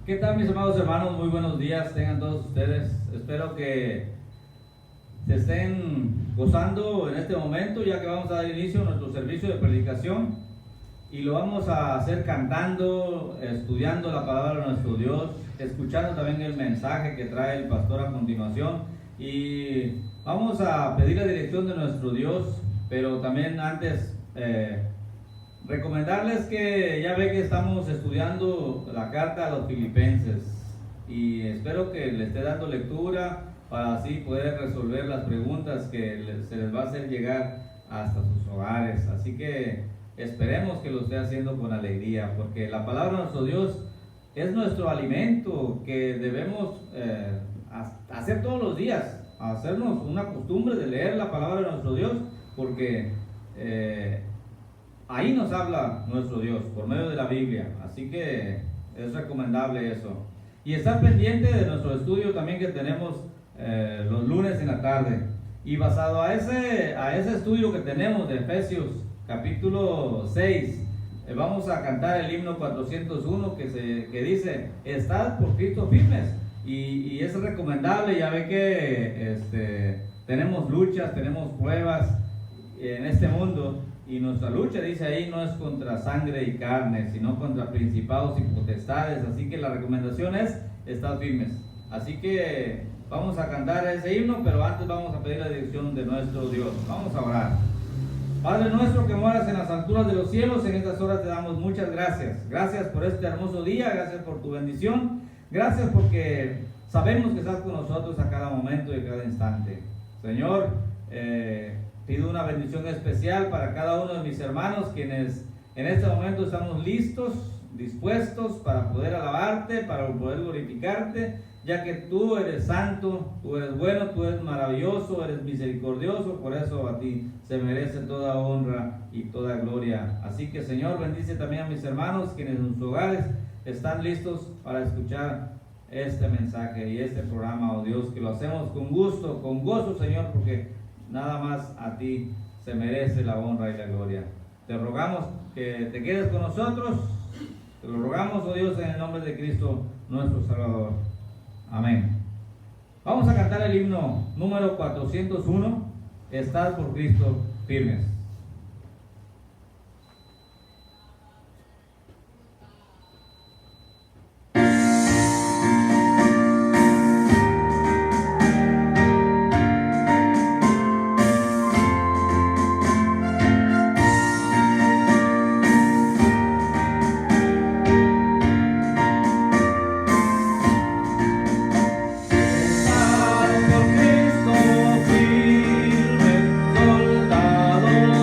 ¿Qué tal, mis amados hermanos? Muy buenos días tengan todos ustedes. Espero que se estén gozando en este momento, ya que vamos a dar inicio a nuestro servicio de predicación y lo vamos a hacer cantando, estudiando la palabra de nuestro Dios, escuchando también el mensaje que trae el pastor a continuación, y vamos a pedir la dirección de nuestro Dios, pero también antes recomendarles que ya ve que estamos estudiando la carta a los Filipenses y espero que le esté dando lectura para así poder resolver las preguntas que se les va a hacer llegar hasta sus hogares. Así que esperemos que lo esté haciendo con alegría, porque la palabra de nuestro Dios es nuestro alimento que debemos hacer todos los días, hacernos una costumbre de leer la palabra de nuestro Dios, porque ahí nos habla nuestro Dios por medio de la Biblia. Así que es recomendable eso. Y estar pendiente de nuestro estudio también que tenemos los lunes en la tarde. Y basado a ese estudio que tenemos de Efesios capítulo 6, vamos a cantar el himno 401 que dice: estad por Cristo firmes. Y es recomendable, ya ve que tenemos luchas, tenemos pruebas en este mundo. Y nuestra lucha, dice ahí, no es contra sangre y carne, sino contra principados y potestades. Así que la recomendación es: estad firmes. Así que vamos a cantar ese himno, pero antes vamos a pedir la dirección de nuestro Dios. Vamos a orar. Padre nuestro que moras en las alturas de los cielos, en estas horas te damos muchas gracias. Gracias por este hermoso día, gracias por tu bendición, gracias porque sabemos que estás con nosotros a cada momento y a cada instante. Señor, pido una bendición especial para cada uno de mis hermanos, quienes en este momento estamos listos, dispuestos para poder alabarte, para poder glorificarte, ya que tú eres santo, tú eres bueno, tú eres maravilloso, eres misericordioso. Por eso a ti se merece toda honra y toda gloria. Así que, Señor, bendice también a mis hermanos, quienes en sus hogares están listos para escuchar este mensaje y este programa, oh Dios, que lo hacemos con gusto, con gozo, Señor, porque nada más a ti se merece la honra y la gloria. Te rogamos que te quedes con nosotros. Te lo rogamos, oh Dios, en el nombre de Cristo, nuestro Salvador. Amén. Vamos a cantar el himno número 401, Estad por Cristo firmes. Por Cristo firme, soldado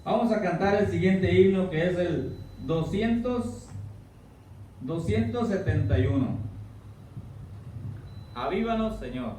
Vamos a cantar el siguiente himno, que es el 271. Avívanos, Señor.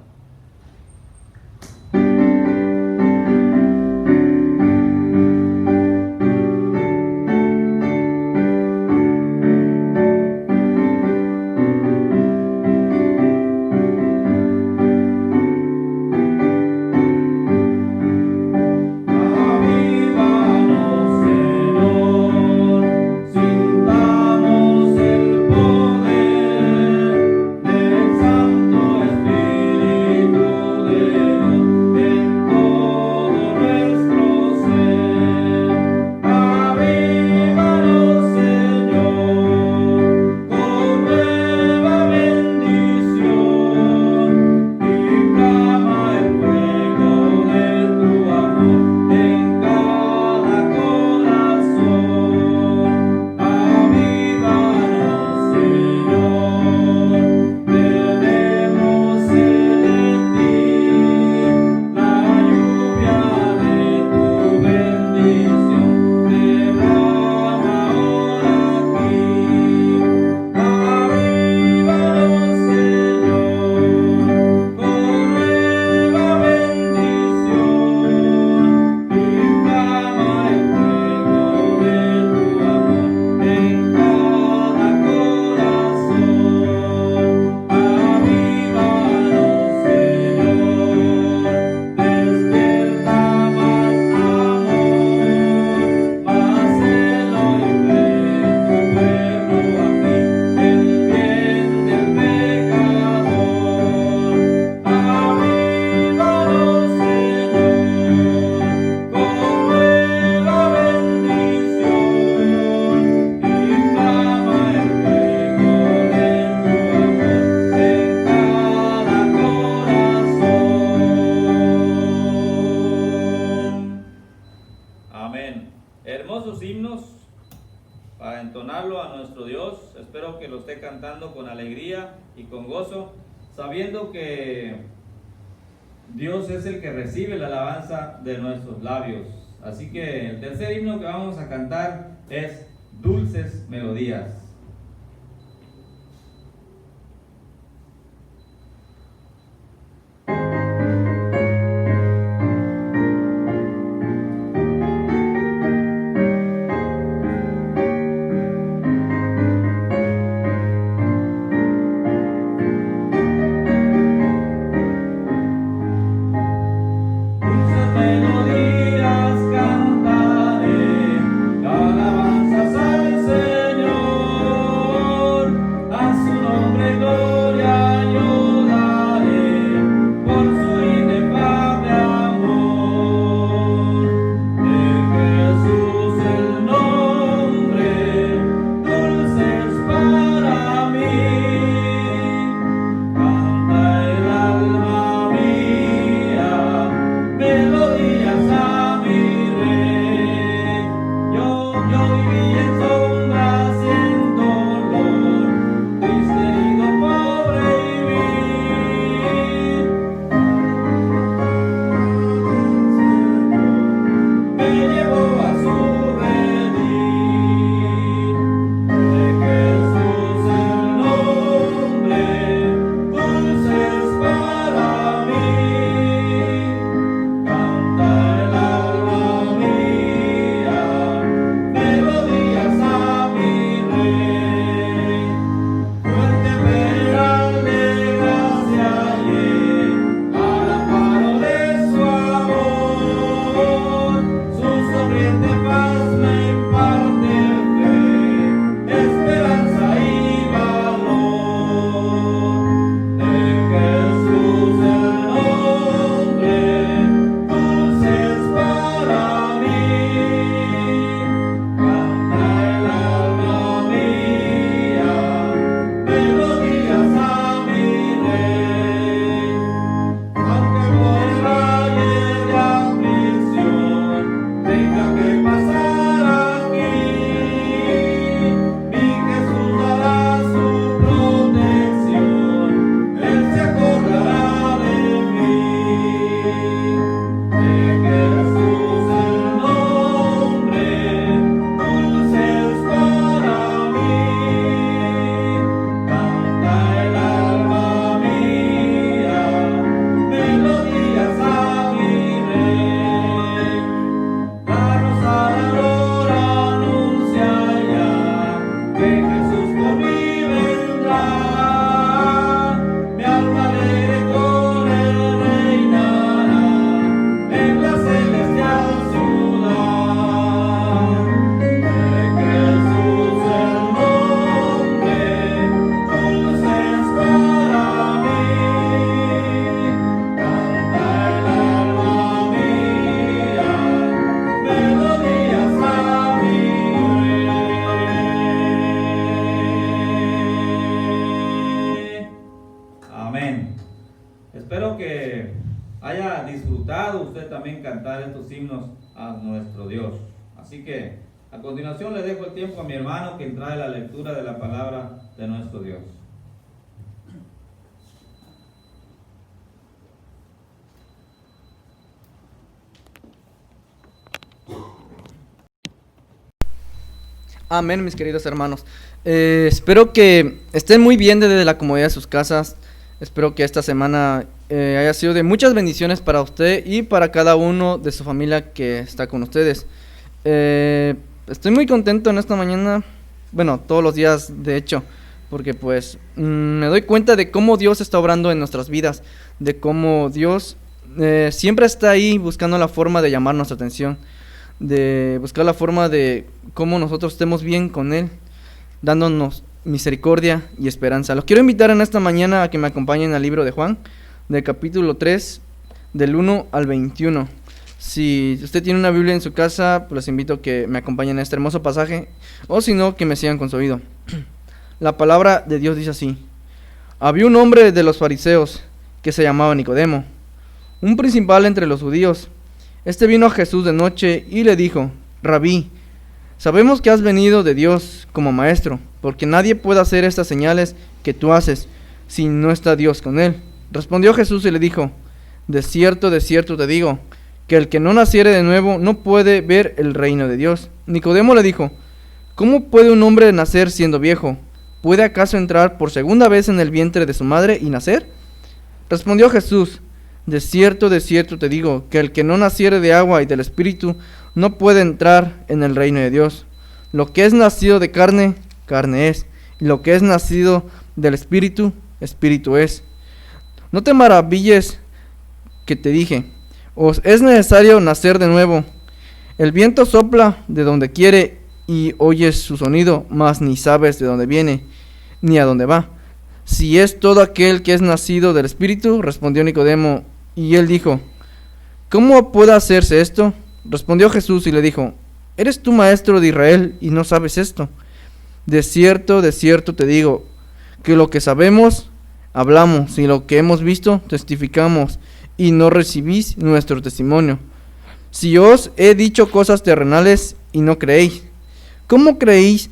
Para entonarlo a nuestro Dios. Espero que lo esté cantando con alegría y con gozo, sabiendo que Dios es el que recibe la alabanza de nuestros labios. Así que el tercer himno que vamos a cantar es Dulces Melodías. Melodías cantaré, alabanzas al Señor. también cantar estos himnos a nuestro Dios. Así que a continuación le dejo el tiempo a mi hermano que trae la lectura de la palabra de nuestro Dios. Amén, mis queridos hermanos. Espero que estén muy bien desde la comodidad de sus casas. Espero que esta semana haya sido de muchas bendiciones para usted y para cada uno de su familia que está con ustedes. Estoy muy contento en esta mañana, bueno, todos los días de hecho, porque pues me doy cuenta de cómo Dios está obrando en nuestras vidas, de cómo Dios siempre está ahí buscando la forma de llamar nuestra atención, de buscar la forma de cómo nosotros estemos bien con Él, dándonos misericordia y esperanza. Los quiero invitar en esta mañana a que me acompañen al libro de Juan, del capítulo 3, del 1 al 21. Si usted tiene una Biblia en su casa, pues les invito a que me acompañen a este hermoso pasaje, o si no, que me sigan con su oído. La palabra de Dios dice así: había un hombre de los fariseos que se llamaba Nicodemo, un principal entre los judíos. Este vino a Jesús de noche y le dijo: Rabí, sabemos que has venido de Dios como maestro, porque nadie puede hacer estas señales que tú haces si no está Dios con él. Respondió Jesús y le dijo: de cierto te digo, que el que no naciere de nuevo no puede ver el reino de Dios. Nicodemo le dijo: ¿cómo puede un hombre nacer siendo viejo? ¿Puede acaso entrar por segunda vez en el vientre de su madre y nacer? Respondió Jesús: de cierto te digo, que el que no naciere de agua y del Espíritu no puede entrar en el reino de Dios. Lo que es nacido de carne, carne es, y lo que es nacido del Espíritu, Espíritu es. No te maravilles que te dije: os es necesario nacer de nuevo. El viento sopla de donde quiere y oyes su sonido, mas ni sabes de dónde viene, ni a dónde va. Si es todo aquel que es nacido del Espíritu, respondió Nicodemo, y él dijo: ¿cómo puede hacerse esto? Respondió Jesús y le dijo: ¿eres tú maestro de Israel y no sabes esto? De cierto te digo, que lo que sabemos, hablamos, y lo que hemos visto, testificamos, y no recibís nuestro testimonio. Si os he dicho cosas terrenales y no creéis, ¿cómo creéis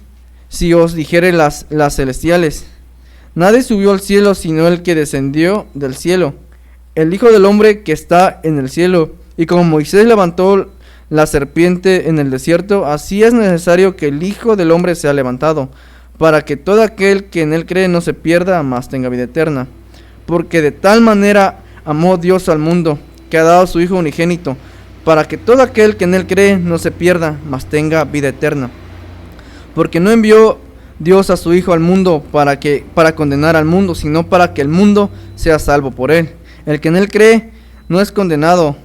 si os dijere las celestiales? Nadie subió al cielo sino el que descendió del cielo, el Hijo del Hombre que está en el cielo. Y como Moisés levantó la serpiente en el desierto, así es necesario que el Hijo del Hombre sea levantado, para que todo aquel que en él cree no se pierda, mas tenga vida eterna. Porque de tal manera amó Dios al mundo, que ha dado a su Hijo unigénito, para que todo aquel que en él cree no se pierda, mas tenga vida eterna. Porque no envió Dios a su Hijo al mundo para condenar al mundo, sino para que el mundo sea salvo por él. El que en él cree no es condenado,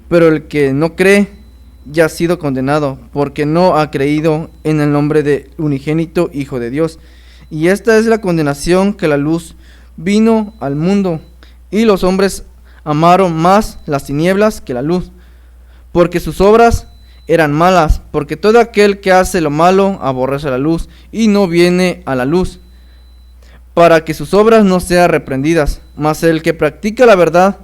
pero el que no cree ya ha sido condenado, porque no ha creído en el nombre del unigénito Hijo de Dios. Y esta es la condenación, que la luz vino al mundo, y los hombres amaron más las tinieblas que la luz, porque sus obras eran malas, porque todo aquel que hace lo malo aborrece la luz, y no viene a la luz, para que sus obras no sean reprendidas. Mas el que practica la verdad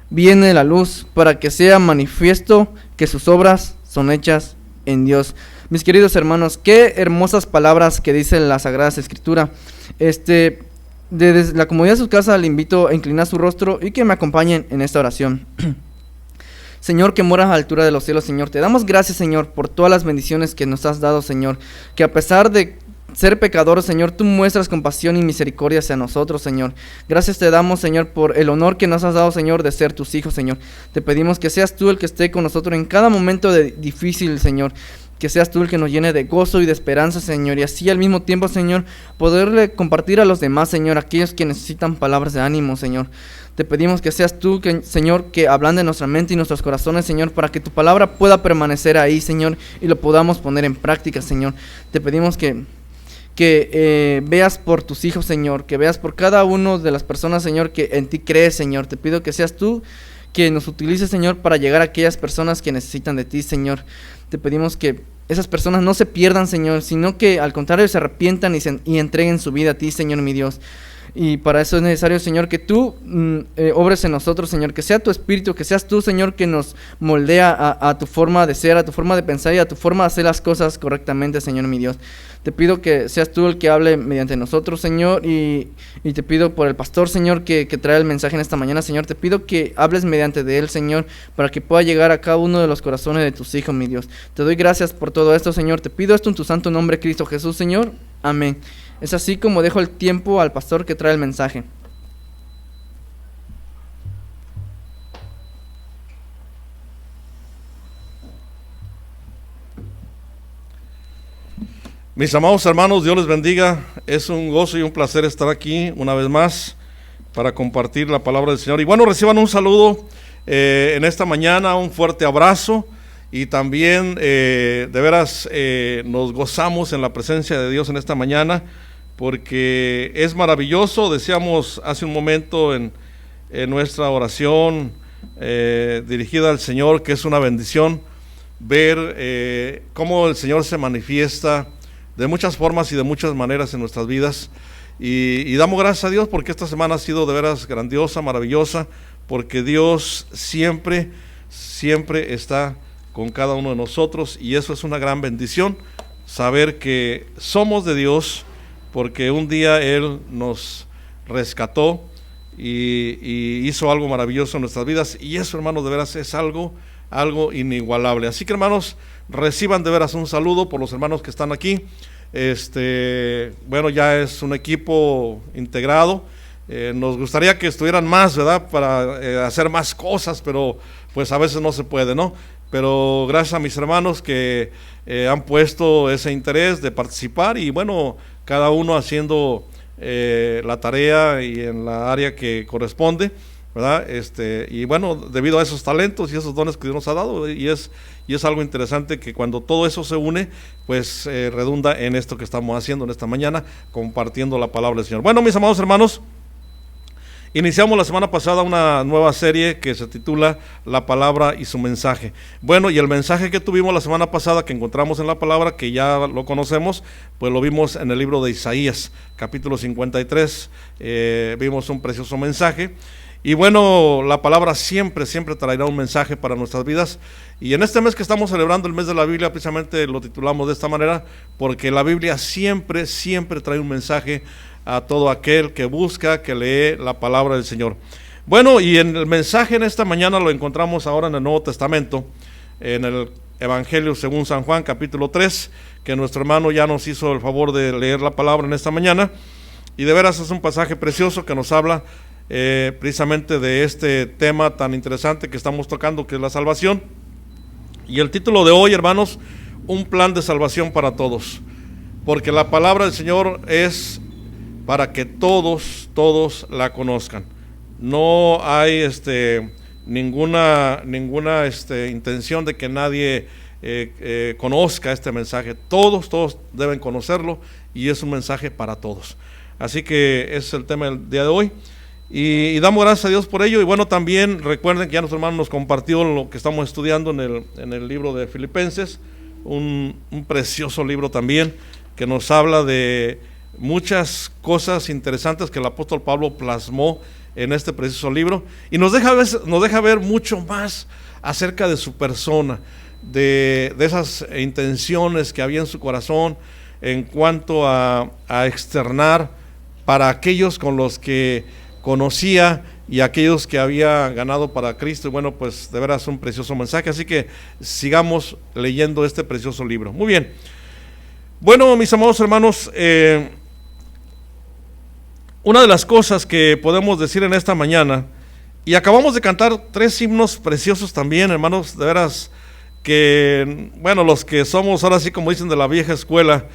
viene a la luz, para que sea manifiesto que sus obras son hechas en Dios. Mis queridos hermanos, qué hermosas palabras que dice la Sagrada Escritura. Desde la comodidad de su casa le invito a inclinar su rostro y que me acompañen en esta oración. Señor, que moras a la altura de los cielos, Señor, te damos gracias, Señor, por todas las bendiciones que nos has dado, Señor, que a pesar de ser pecadores, Señor, tú muestras compasión y misericordia hacia nosotros, Señor. Gracias te damos, Señor, por el honor que nos has dado, Señor, de ser tus hijos, Señor. Te pedimos que seas tú el que esté con nosotros en cada momento difícil, Señor. Que seas tú el que nos llene de gozo y de esperanza, Señor, y así al mismo tiempo, Señor, poderle compartir a los demás, Señor, aquellos que necesitan palabras de ánimo, Señor. Te pedimos que seas tú, Señor, que ablande nuestra mente y nuestros corazones, Señor, para que tu palabra pueda permanecer ahí, Señor, y lo podamos poner en práctica, Señor. Te pedimos que veas por tus hijos, Señor, que veas por cada uno de las personas, Señor, que en ti crees, Señor. Te pido que seas tú que nos utilices, Señor, para llegar a aquellas personas que necesitan de ti, Señor. Te pedimos que esas personas no se pierdan, Señor, sino que al contrario se arrepientan y entreguen su vida a ti, Señor mi Dios. Y para eso es necesario, Señor, que tú obres en nosotros, Señor, que sea tu Espíritu, que seas tú, Señor, que nos moldea a tu forma de ser, a tu forma de pensar y a tu forma de hacer las cosas correctamente, Señor mi Dios. Te pido que seas tú el que hable mediante nosotros, Señor, y te pido por el pastor, Señor, que trae el mensaje en esta mañana, Señor. Te pido que hables mediante de él, Señor, para que pueda llegar a cada uno de los corazones de tus hijos, mi Dios. Te doy gracias por todo esto, Señor. Te pido esto en tu santo nombre, Cristo Jesús, Señor. Amén. Es así como dejo el tiempo al pastor que trae el mensaje. Mis amados hermanos, Dios les bendiga. Es un gozo y un placer estar aquí una vez más para compartir la palabra del Señor. Y bueno, reciban un saludo en esta mañana, un fuerte abrazo. Y también de veras nos gozamos en la presencia de Dios en esta mañana, porque es maravilloso. Decíamos hace un momento en nuestra oración dirigida al Señor, que es una bendición ver cómo el Señor se manifiesta de muchas formas y de muchas maneras en nuestras vidas, y damos gracias a Dios porque esta semana ha sido de veras grandiosa, maravillosa, porque Dios siempre está con cada uno de nosotros, y eso es una gran bendición, saber que somos de Dios, porque un día Él nos rescató y hizo algo maravilloso en nuestras vidas, y eso, hermanos, de veras es algo inigualable. Así que, hermanos, reciban de veras un saludo por los hermanos que están aquí. Bueno, ya es un equipo integrado. Nos gustaría que estuvieran más, ¿verdad? Para hacer más cosas, pero pues a veces no se puede, ¿no? Pero gracias a mis hermanos que han puesto ese interés de participar, y bueno, cada uno haciendo la tarea y en la área que corresponde, ¿verdad? Y bueno, debido a esos talentos y esos dones que Dios nos ha dado, y es algo interesante que cuando todo eso se une, pues redunda en esto que estamos haciendo en esta mañana, compartiendo la palabra del Señor. Bueno, mis amados hermanos, iniciamos la semana pasada una nueva serie que se titula La Palabra y su Mensaje. Bueno, y el mensaje que tuvimos la semana pasada, que encontramos en la palabra, que ya lo conocemos, pues lo vimos en el libro de Isaías, capítulo 53, vimos un precioso mensaje. Y bueno, la palabra siempre traerá un mensaje para nuestras vidas. Y en este mes que estamos celebrando, el mes de la Biblia, precisamente lo titulamos de esta manera, porque la Biblia siempre trae un mensaje a todo aquel que busca, que lee la palabra del Señor. Bueno, y en el mensaje en esta mañana lo encontramos ahora en el Nuevo Testamento, en el Evangelio según San Juan, capítulo 3, que nuestro hermano ya nos hizo el favor de leer la palabra en esta mañana. Y de veras es un pasaje precioso que nos habla precisamente de este tema tan interesante que estamos tocando, que es la salvación. Y el título de hoy, hermanos, un plan de salvación para todos, porque la palabra del Señor es para que todos la conozcan. No hay ninguna intención de que nadie conozca este mensaje. Todos deben conocerlo, y es un mensaje para todos. Así que ese es el tema del día de hoy. Y damos gracias a Dios por ello. Y bueno, también recuerden que ya nuestro hermano nos compartió lo que estamos estudiando en el libro de Filipenses, un precioso libro también, que nos habla de muchas cosas interesantes que el apóstol Pablo plasmó en este precioso libro, y nos deja ver mucho más acerca de su persona, de esas intenciones que había en su corazón en cuanto a externar para aquellos con los que conocía y aquellos que había ganado para Cristo. Y bueno, pues de veras un precioso mensaje, así que sigamos leyendo este precioso libro. Muy bien. Bueno, mis amados hermanos, una de las cosas que podemos decir en esta mañana, y acabamos de cantar 3 himnos preciosos también, hermanos, de veras que, bueno, los que somos ahora sí, como dicen, de la vieja escuela,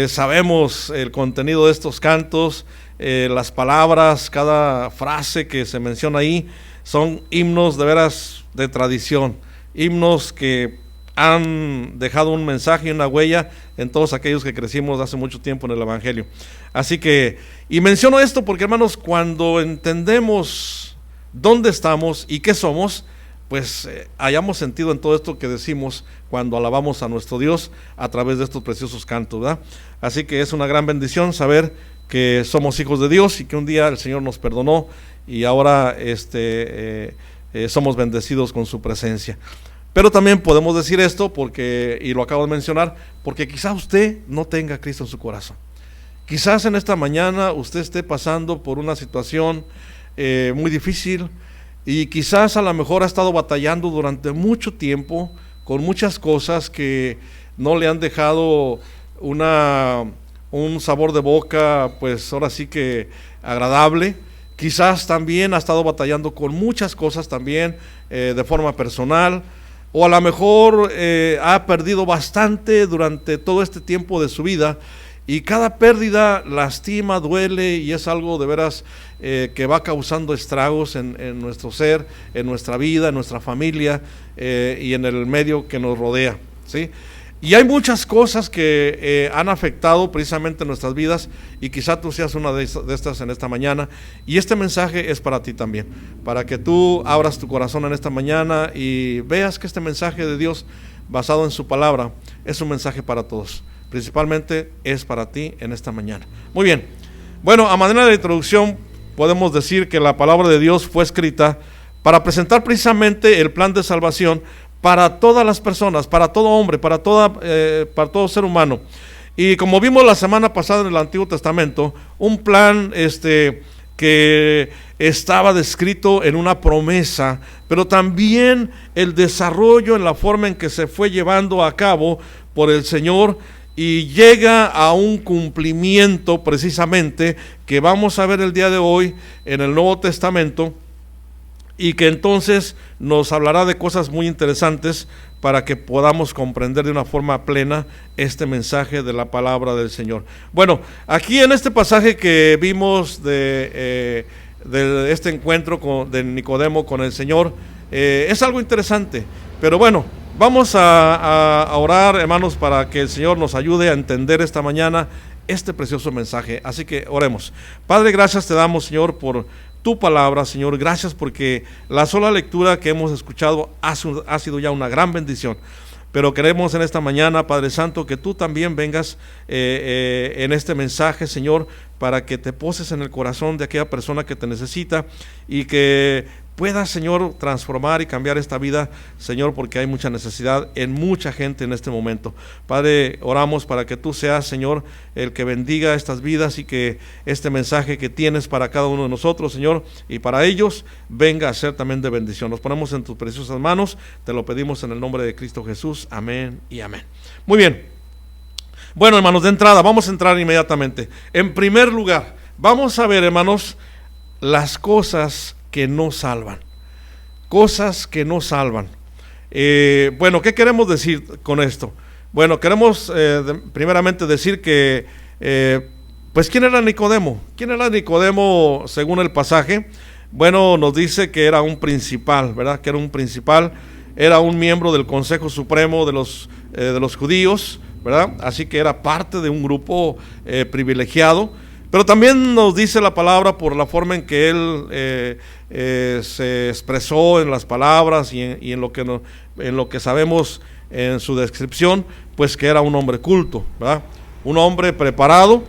sabemos el contenido de estos cantos, las palabras, cada frase que se menciona ahí, son himnos de veras de tradición, himnos que han dejado un mensaje y una huella en todos aquellos que crecimos hace mucho tiempo en el Evangelio. Así que, y menciono esto porque, hermanos, cuando entendemos dónde estamos y qué somos, pues hayamos sentido en todo esto que decimos cuando alabamos a nuestro Dios a través de estos preciosos cantos, ¿verdad? Así que es una gran bendición saber que somos hijos de Dios y que un día el Señor nos perdonó y ahora somos bendecidos con su presencia. Pero también podemos decir esto porque, y lo acabo de mencionar, porque quizás usted no tenga a Cristo en su corazón. Quizás en esta mañana usted esté pasando por una situación muy difícil, y quizás a lo mejor ha estado batallando durante mucho tiempo con muchas cosas que no le han dejado un sabor de boca, pues ahora sí que agradable. Quizás también ha estado batallando con muchas cosas también de forma personal, o a lo mejor ha perdido bastante durante todo este tiempo de su vida, y cada pérdida lastima, duele, y es algo de veras que va causando estragos en nuestro ser, en nuestra vida, en nuestra familia y en el medio que nos rodea, ¿sí? Y hay muchas cosas que han afectado precisamente nuestras vidas, y quizá tú seas una de estas en esta mañana, y este mensaje es para ti también, para que tú abras tu corazón en esta mañana y veas que este mensaje de Dios basado en su palabra es un mensaje para todos. Principalmente es para ti en esta mañana. Muy bien, bueno, a manera de introducción podemos decir que la palabra de Dios fue escrita para presentar precisamente el plan de salvación para todas las personas, para todo hombre, para todo ser humano. Y como vimos la semana pasada en el Antiguo Testamento, un plan que estaba descrito en una promesa, pero también el desarrollo en la forma en que se fue llevando a cabo por el Señor, y llega a un cumplimiento precisamente que vamos a ver el día de hoy en el Nuevo Testamento, y que entonces nos hablará de cosas muy interesantes para que podamos comprender de una forma plena este mensaje de la palabra del Señor. Bueno, aquí en este pasaje que vimos de este encuentro de Nicodemo con el Señor, es algo interesante, pero bueno, vamos a orar, hermanos, para que el Señor nos ayude a entender esta mañana este precioso mensaje. Así que oremos. Padre, gracias te damos, Señor, por tu palabra, Señor. Gracias porque la sola lectura que hemos escuchado ha sido ya una gran bendición. Pero queremos en esta mañana, Padre Santo, que tú también vengas en este mensaje, Señor, para que te poses en el corazón de aquella persona que te necesita, y que puedas, Señor, transformar y cambiar esta vida, Señor, porque hay mucha necesidad en mucha gente en este momento. Padre, oramos para que tú seas, Señor, el que bendiga estas vidas, y que este mensaje que tienes para cada uno de nosotros, Señor, y para ellos, venga a ser también de bendición. Nos ponemos en tus preciosas manos, te lo pedimos en el nombre de Cristo Jesús. Amén y amén. Muy bien. Bueno, hermanos, de entrada, vamos a entrar inmediatamente. En primer lugar, vamos a ver, hermanos, las cosas que no salvan. Cosas que no salvan. Bueno, ¿qué queremos decir con esto? Bueno, queremos primeramente decir que, pues, ¿quién era Nicodemo? ¿Quién era Nicodemo según el pasaje? Bueno, nos dice que era un principal, ¿verdad? Que era un principal, era un miembro del Consejo Supremo de los judíos, ¿verdad? Así que era parte de un grupo privilegiado. Pero también nos dice la palabra, por la forma en que él se expresó en las palabras y en lo que sabemos en su descripción, pues que era un hombre culto, ¿verdad? Un hombre preparado,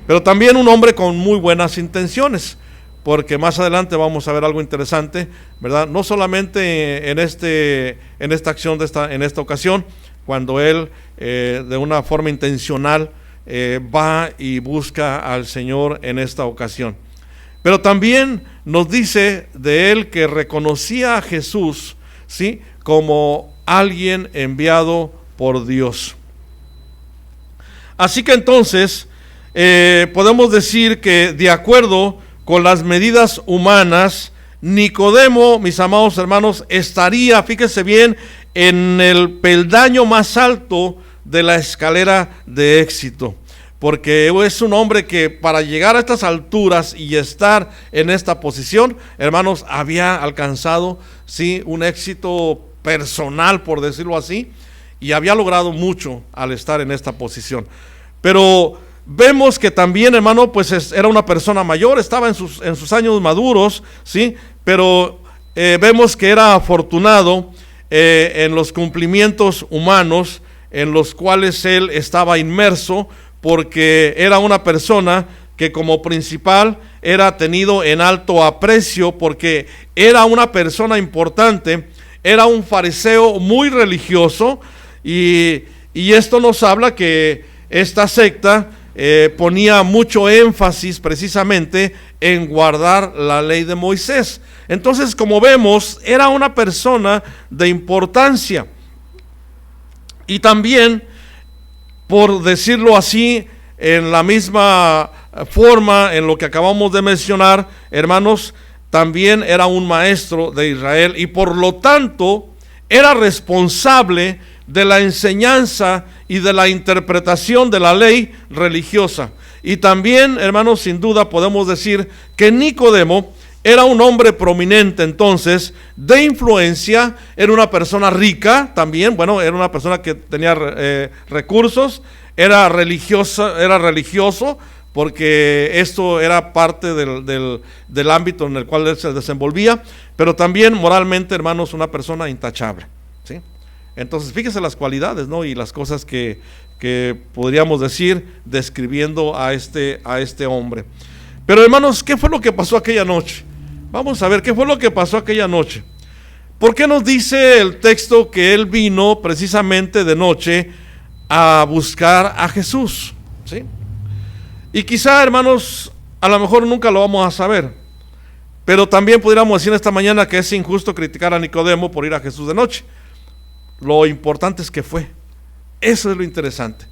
pero también un hombre con muy buenas intenciones, porque más adelante vamos a ver algo interesante, ¿verdad? No solamente en esta acción, en esta ocasión, cuando él de una forma intencional va y busca al Señor en esta ocasión, pero también nos dice de él que reconocía a Jesús, ¿sí?, como alguien enviado por Dios. Así que entonces podemos decir que, de acuerdo con las medidas humanas, Nicodemo, mis amados hermanos, estaría, fíjense bien, en el peldaño más alto de la escalera de éxito, porque es un hombre que para llegar a estas alturas y estar en esta posición, hermanos, había alcanzado, sí, un éxito personal, por decirlo así, y había logrado mucho al estar en esta posición. Pero vemos que también, hermano, pues era una persona mayor, estaba en sus años maduros, sí, pero vemos que era afortunado en los cumplimientos humanos en los cuales él estaba inmerso, porque era una persona que como principal era tenido en alto aprecio, porque era una persona importante, era un fariseo muy religioso, y esto nos habla que esta secta ponía mucho énfasis precisamente en guardar la ley de Moisés. Entonces, como vemos, era una persona de importancia. Y también, por decirlo así, en la misma forma en lo que acabamos de mencionar, hermanos, también era un maestro de Israel y por lo tanto era responsable de la enseñanza y de la interpretación de la ley religiosa. Y también, hermanos, sin duda podemos decir que Nicodemo era un hombre prominente entonces, de influencia, era una persona rica también, bueno, era una persona que tenía recursos, era religioso, porque esto era parte del ámbito en el cual él se desenvolvía, pero también moralmente, hermanos, una persona intachable, ¿sí? Entonces, fíjese las cualidades, ¿no? Y las cosas que podríamos decir describiendo a este hombre. Pero, hermanos, ¿qué fue lo que pasó aquella noche? Vamos a ver, ¿qué fue lo que pasó aquella noche? ¿Por qué nos dice el texto que él vino precisamente de noche a buscar a Jesús? ¿Sí? Y quizá, hermanos, a lo mejor nunca lo vamos a saber, pero también pudiéramos decir esta mañana que es injusto criticar a Nicodemo por ir a Jesús de noche. Lo importante es que fue. Eso es lo interesante.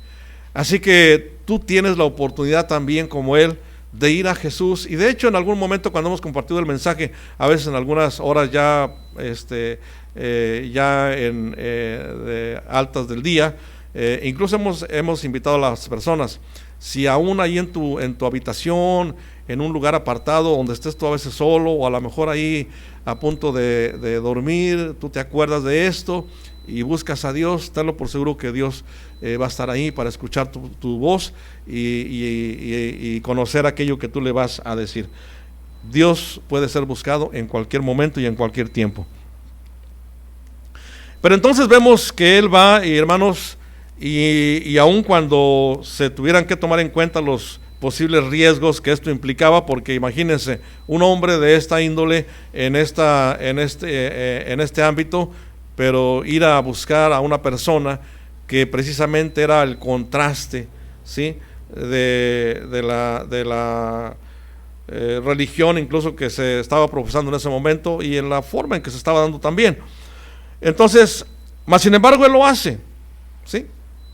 Así que tú tienes la oportunidad también, como él, de ir a Jesús. Y de hecho, en algún momento cuando hemos compartido el mensaje, a veces en algunas horas ya de altas del día, incluso hemos invitado a las personas, si aún ahí en tu habitación, en un lugar apartado donde estés tú a veces solo, o a lo mejor ahí a punto de dormir, tú te acuerdas de esto y buscas a Dios, tenlo por seguro que Dios va a estar ahí para escuchar tu voz y conocer aquello que tú le vas a decir. Dios puede ser buscado en cualquier momento y en cualquier tiempo. Pero entonces vemos que él va, y hermanos, y aun cuando se tuvieran que tomar en cuenta los posibles riesgos que esto implicaba, porque imagínense, un hombre de esta índole en este ámbito, pero ir a buscar a una persona que precisamente era el contraste, ¿sí?, de la religión incluso que se estaba profesando en ese momento y en la forma en que se estaba dando también. Entonces, mas sin embargo él lo hace, ¿sí?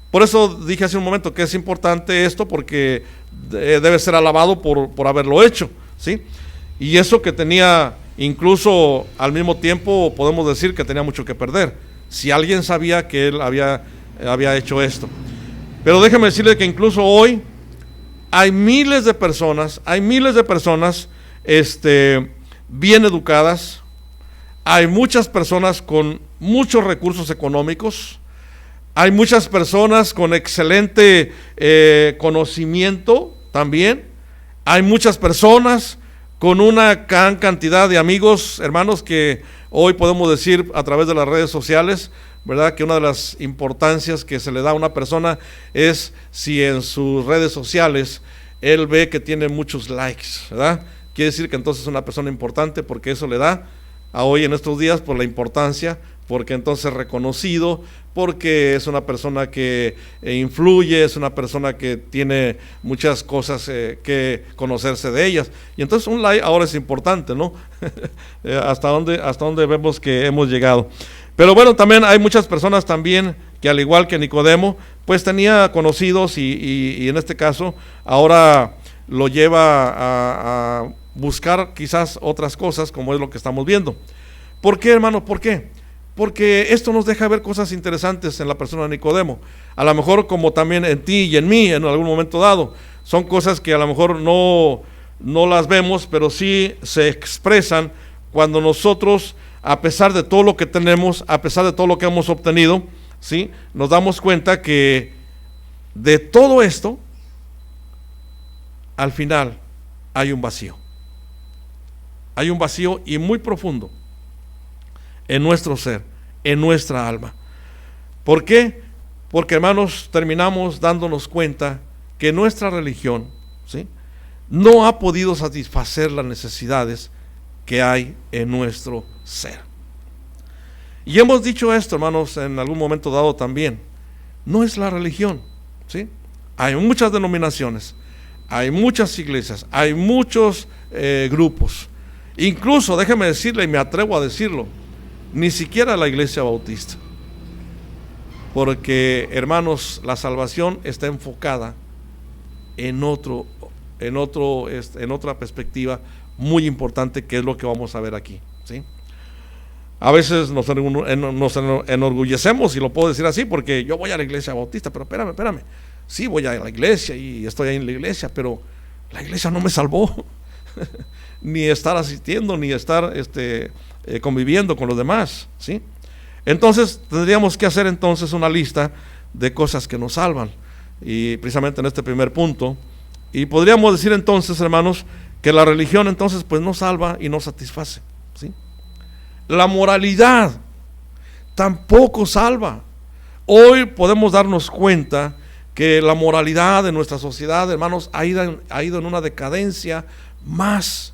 Por eso dije hace un momento que es importante esto, porque debe ser alabado por haberlo hecho, ¿sí? Y eso que tenía, incluso al mismo tiempo podemos decir que tenía mucho que perder, si alguien sabía que él había hecho esto. Pero déjeme decirle que incluso hoy hay miles de personas bien educadas, hay muchas personas con muchos recursos económicos, hay muchas personas con excelente conocimiento también, hay muchas personas con una gran cantidad de amigos, hermanos, que hoy podemos decir a través de las redes sociales, ¿verdad?, que una de las importancias que se le da a una persona es si en sus redes sociales él ve que tiene muchos likes, ¿verdad? Quiere decir que entonces es una persona importante, porque eso le da a hoy en estos días por la importancia, porque entonces es reconocido, porque es una persona que influye, es una persona que tiene muchas cosas que conocerse de ellas, y entonces un like ahora es importante, ¿no? hasta dónde vemos que hemos llegado. Pero bueno, también hay muchas personas también que, al igual que Nicodemo, pues tenía conocidos y en este caso ahora lo lleva a buscar quizás otras cosas, como es lo que estamos viendo. ¿Por qué, hermano? ¿Por qué? Porque esto nos deja ver cosas interesantes en la persona de Nicodemo. A lo mejor, como también en ti y en mí en algún momento dado, son cosas que a lo mejor no las vemos, pero sí se expresan cuando nosotros, a pesar de todo lo que tenemos, a pesar de todo lo que hemos obtenido, ¿sí?, nos damos cuenta que de todo esto, al final hay un vacío. Hay un vacío, y muy profundo. en nuestro ser, en nuestra alma. ¿Por qué? Porque, hermanos, terminamos dándonos cuenta que nuestra religión, ¿sí?, no ha podido satisfacer las necesidades que hay en nuestro ser. Y hemos dicho esto, hermanos, en algún momento dado también. No es la religión, ¿sí? Hay muchas denominaciones, hay muchas iglesias, hay muchos grupos. Incluso, déjeme decirle, y me atrevo a decirlo, ni siquiera la iglesia bautista. Porque, hermanos, la salvación está enfocada en otra perspectiva muy importante, que es lo que vamos a ver aquí, ¿sí? A veces nos enorgullecemos, y lo puedo decir así, porque yo voy a la iglesia bautista, pero espérame, sí voy a la iglesia y estoy ahí en la iglesia, pero la iglesia no me salvó, ni estar asistiendo, ni estar conviviendo con los demás, ¿sí? Entonces tendríamos que hacer entonces una lista de cosas que nos salvan, y precisamente en este primer punto, y podríamos decir entonces, hermanos, que la religión entonces pues no salva y no satisface, ¿sí? La moralidad tampoco salva. Hoy podemos darnos cuenta que la moralidad de nuestra sociedad, hermanos, ha ido en una decadencia más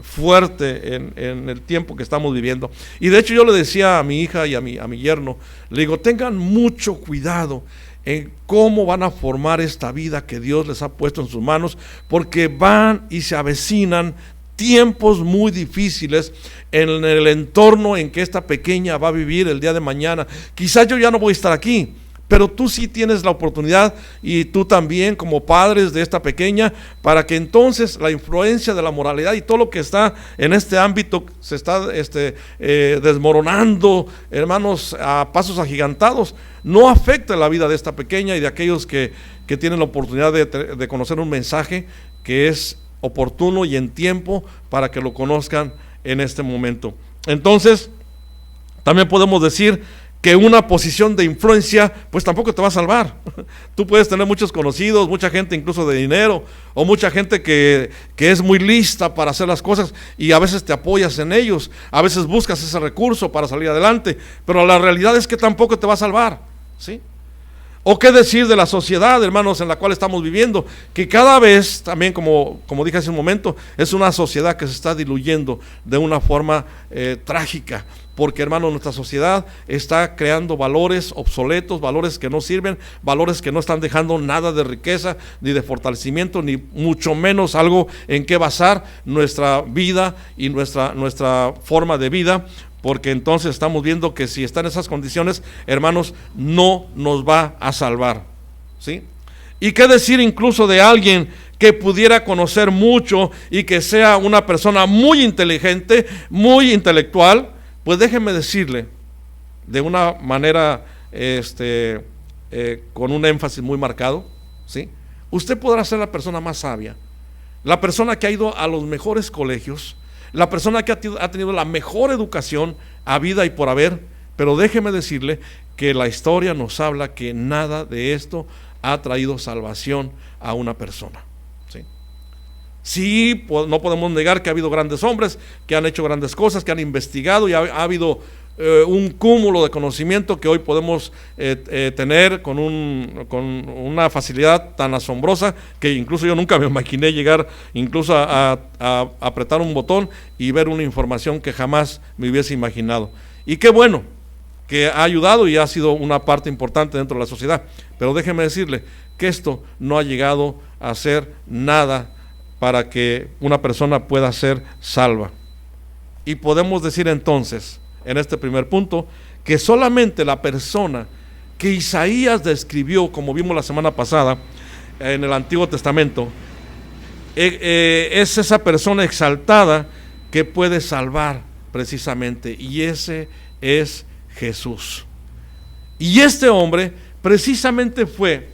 fuerte en el tiempo que estamos viviendo. Y de hecho yo le decía a mi hija y a mi yerno, le digo, tengan mucho cuidado en cómo van a formar esta vida que Dios les ha puesto en sus manos, porque van y se avecinan tiempos muy difíciles en el entorno en que esta pequeña va a vivir el día de mañana. Quizás yo ya no voy a estar aquí, pero tú sí tienes la oportunidad, y tú también como padres de esta pequeña, para que entonces la influencia de la moralidad y todo lo que está en este ámbito se está desmoronando, hermanos, a pasos agigantados, no afecte la vida de esta pequeña y de aquellos que tienen la oportunidad de conocer un mensaje que es oportuno y en tiempo para que lo conozcan en este momento. Entonces, también podemos decir que una posición de influencia pues tampoco te va a salvar. Tú puedes tener muchos conocidos, mucha gente incluso de dinero, o mucha gente que es muy lista para hacer las cosas, y a veces te apoyas en ellos, a veces buscas ese recurso para salir adelante, pero la realidad es que tampoco te va a salvar, ¿sí? O qué decir de la sociedad, hermanos, en la cual estamos viviendo, que cada vez también, como dije hace un momento, es una sociedad que se está diluyendo de una forma trágica, porque, hermanos, nuestra sociedad está creando valores obsoletos, valores que no sirven, valores que no están dejando nada de riqueza, ni de fortalecimiento, ni mucho menos algo en qué basar nuestra vida y nuestra forma de vida, porque entonces estamos viendo que si está en esas condiciones, hermanos, no nos va a salvar, ¿sí? Y qué decir incluso de alguien que pudiera conocer mucho y que sea una persona muy inteligente, muy intelectual. Pues déjenme decirle de una manera con un énfasis muy marcado, ¿sí? Usted podrá ser la persona más sabia, la persona que ha ido a los mejores colegios, la persona que ha tenido la mejor educación habida y por haber, pero déjeme decirle que la historia nos habla que nada de esto ha traído salvación a una persona, ¿sí? Sí, no podemos negar que ha habido grandes hombres que han hecho grandes cosas, que han investigado, y ha habido un cúmulo de conocimiento que hoy podemos tener con una facilidad tan asombrosa que incluso yo nunca me imaginé llegar incluso a apretar un botón y ver una información que jamás me hubiese imaginado. Y qué bueno que ha ayudado y ha sido una parte importante dentro de la sociedad, pero déjeme decirle que esto no ha llegado a ser nada para que una persona pueda ser salva. Y podemos decir entonces, en este primer punto, que solamente la persona que Isaías describió, como vimos la semana pasada en el Antiguo Testamento, es esa persona exaltada que puede salvar precisamente, y ese es Jesús. Y este hombre precisamente fue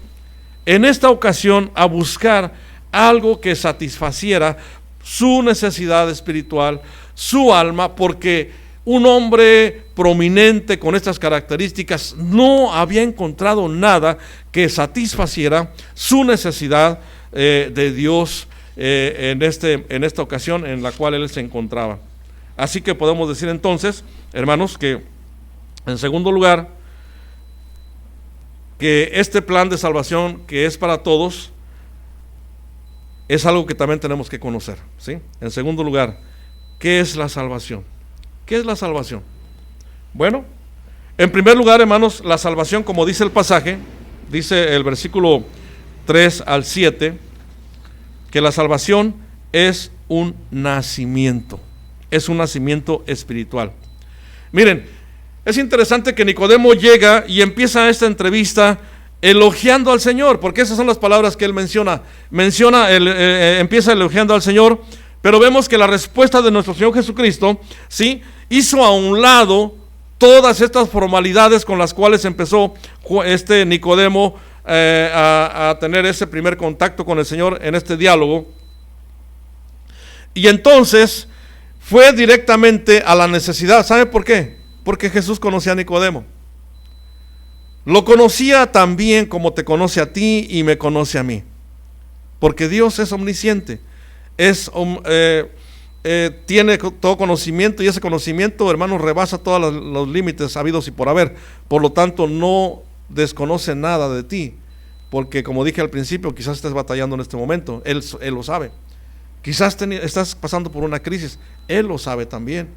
en esta ocasión a buscar algo que satisfaciera su necesidad espiritual, su alma, porque un hombre prominente con estas características no había encontrado nada que satisfaciera su necesidad de Dios en esta ocasión en la cual él se encontraba. Así que podemos decir entonces, hermanos, que en segundo lugar, que este plan de salvación que es para todos es algo que también tenemos que conocer, ¿sí? En segundo lugar, ¿qué es la salvación? ¿Qué es la salvación? Bueno, en primer lugar, hermanos, la salvación, como dice el pasaje, dice el versículo 3 al 7, que la salvación es un nacimiento espiritual. Miren, es interesante que Nicodemo llega y empieza esta entrevista elogiando al Señor, porque esas son las palabras que él menciona. Empieza elogiando al Señor, pero vemos que la respuesta de nuestro Señor Jesucristo, ¿sí?, hizo a un lado todas estas formalidades con las cuales empezó este Nicodemo a tener ese primer contacto con el Señor en este diálogo. Y entonces fue directamente a la necesidad. ¿Sabe por qué? Porque Jesús conocía a Nicodemo. Lo conocía tan bien como te conoce a ti y me conoce a mí. Porque Dios es omnisciente, tiene todo conocimiento, y ese conocimiento, hermanos, rebasa todos los límites habidos y por haber. Por lo tanto, no desconoce nada de ti, porque como dije al principio, quizás estés batallando en este momento, Él lo sabe. Quizás estás pasando por una crisis, Él lo sabe también.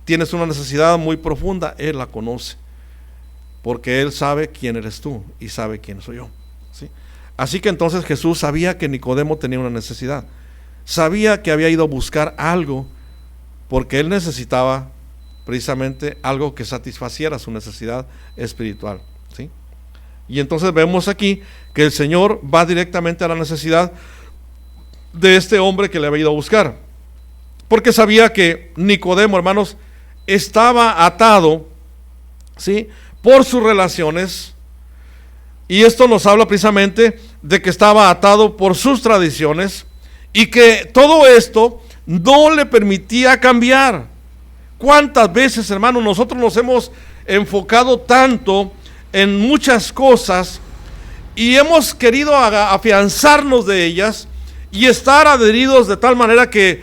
Tienes una necesidad muy profunda, Él la conoce, porque Él sabe quién eres tú y sabe quién soy yo, ¿sí? Así que entonces Jesús sabía que Nicodemo tenía una necesidad, sabía que había ido a buscar algo, porque él necesitaba precisamente algo que satisfaciera su necesidad espiritual, ¿sí? Y entonces vemos aquí que el Señor va directamente a la necesidad de este hombre que le había ido a buscar, porque sabía que Nicodemo, hermanos, estaba atado, ¿sí?, por sus relaciones, y esto nos habla precisamente de que estaba atado por sus tradiciones, y que todo esto no le permitía cambiar. ¿Cuántas veces, hermanos, nosotros nos hemos enfocado tanto en muchas cosas y hemos querido afianzarnos de ellas y estar adheridos de tal manera que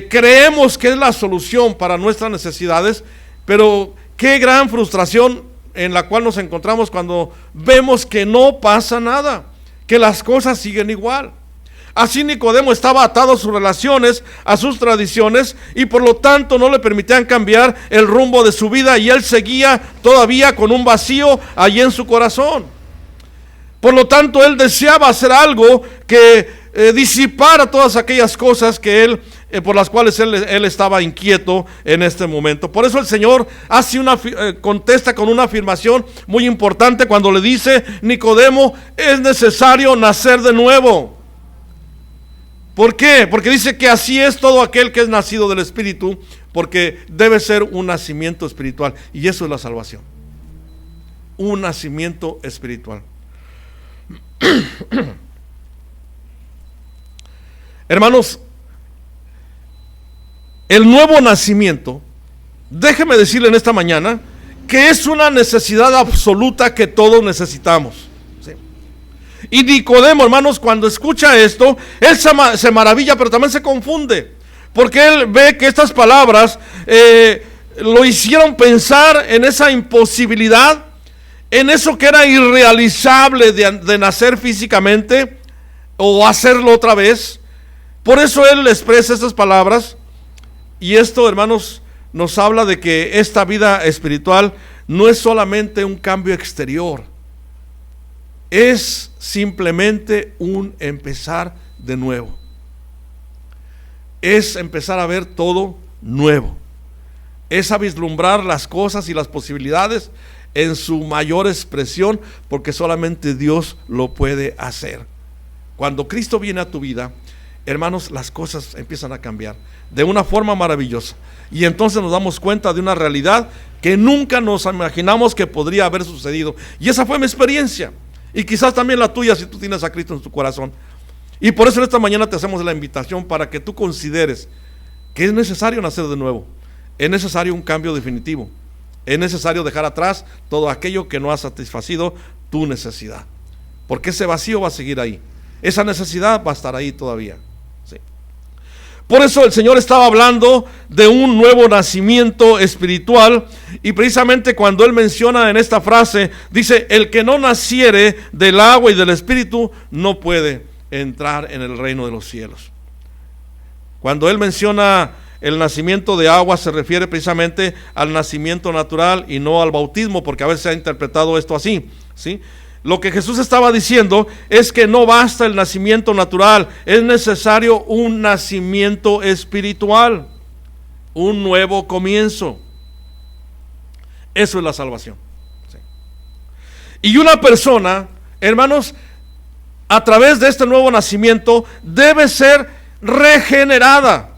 creemos que es la solución para nuestras necesidades? Pero qué gran frustración en la cual nos encontramos cuando vemos que no pasa nada, que las cosas siguen igual. Así Nicodemo estaba atado a sus relaciones, a sus tradiciones, y por lo tanto no le permitían cambiar el rumbo de su vida, y él seguía todavía con un vacío allí en su corazón. Por lo tanto, él deseaba hacer algo que disipara todas aquellas cosas que él por las cuales él estaba inquieto en este momento. Por eso el Señor contesta con una afirmación muy importante cuando le dice: Nicodemo, es necesario nacer de nuevo. ¿Por qué? Porque dice que así es todo aquel que es nacido del Espíritu, porque debe ser un nacimiento espiritual, y eso es la salvación, un nacimiento espiritual. Hermanos, el nuevo nacimiento, déjeme decirle en esta mañana que es una necesidad absoluta que todos necesitamos, ¿sí? Y Nicodemo, hermanos, cuando escucha esto, él se maravilla, pero también se confunde, porque él ve que estas palabras lo hicieron pensar en esa imposibilidad, en eso que era irrealizable de nacer físicamente o hacerlo otra vez. Por eso él expresa estas palabras. Y esto, hermanos, nos habla de que esta vida espiritual no es solamente un cambio exterior, es simplemente un empezar de nuevo. Es empezar a ver todo nuevo. Es a vislumbrar las cosas y las posibilidades en su mayor expresión, porque solamente Dios lo puede hacer. Cuando Cristo viene a tu vida, hermanos, las cosas empiezan a cambiar de una forma maravillosa, y entonces nos damos cuenta de una realidad que nunca nos imaginamos que podría haber sucedido. Y esa fue mi experiencia, y quizás también la tuya si tú tienes a Cristo en tu corazón. Y por eso en esta mañana te hacemos la invitación para que tú consideres que es necesario nacer de nuevo, es necesario un cambio definitivo, es necesario dejar atrás todo aquello que no ha satisfacido tu necesidad, porque ese vacío va a seguir ahí, esa necesidad va a estar ahí todavía, ¿sí? Por eso el Señor estaba hablando de un nuevo nacimiento espiritual, y precisamente cuando Él menciona en esta frase, dice: el que no naciere del agua y del Espíritu no puede entrar en el reino de los cielos. Cuando Él menciona el nacimiento de agua, se refiere precisamente al nacimiento natural y no al bautismo, porque a veces se ha interpretado esto así, ¿sí? Lo que Jesús estaba diciendo es que no basta el nacimiento natural, es necesario un nacimiento espiritual, un nuevo comienzo. Eso es la salvación. Sí. Y una persona, hermanos, a través de este nuevo nacimiento debe ser regenerada,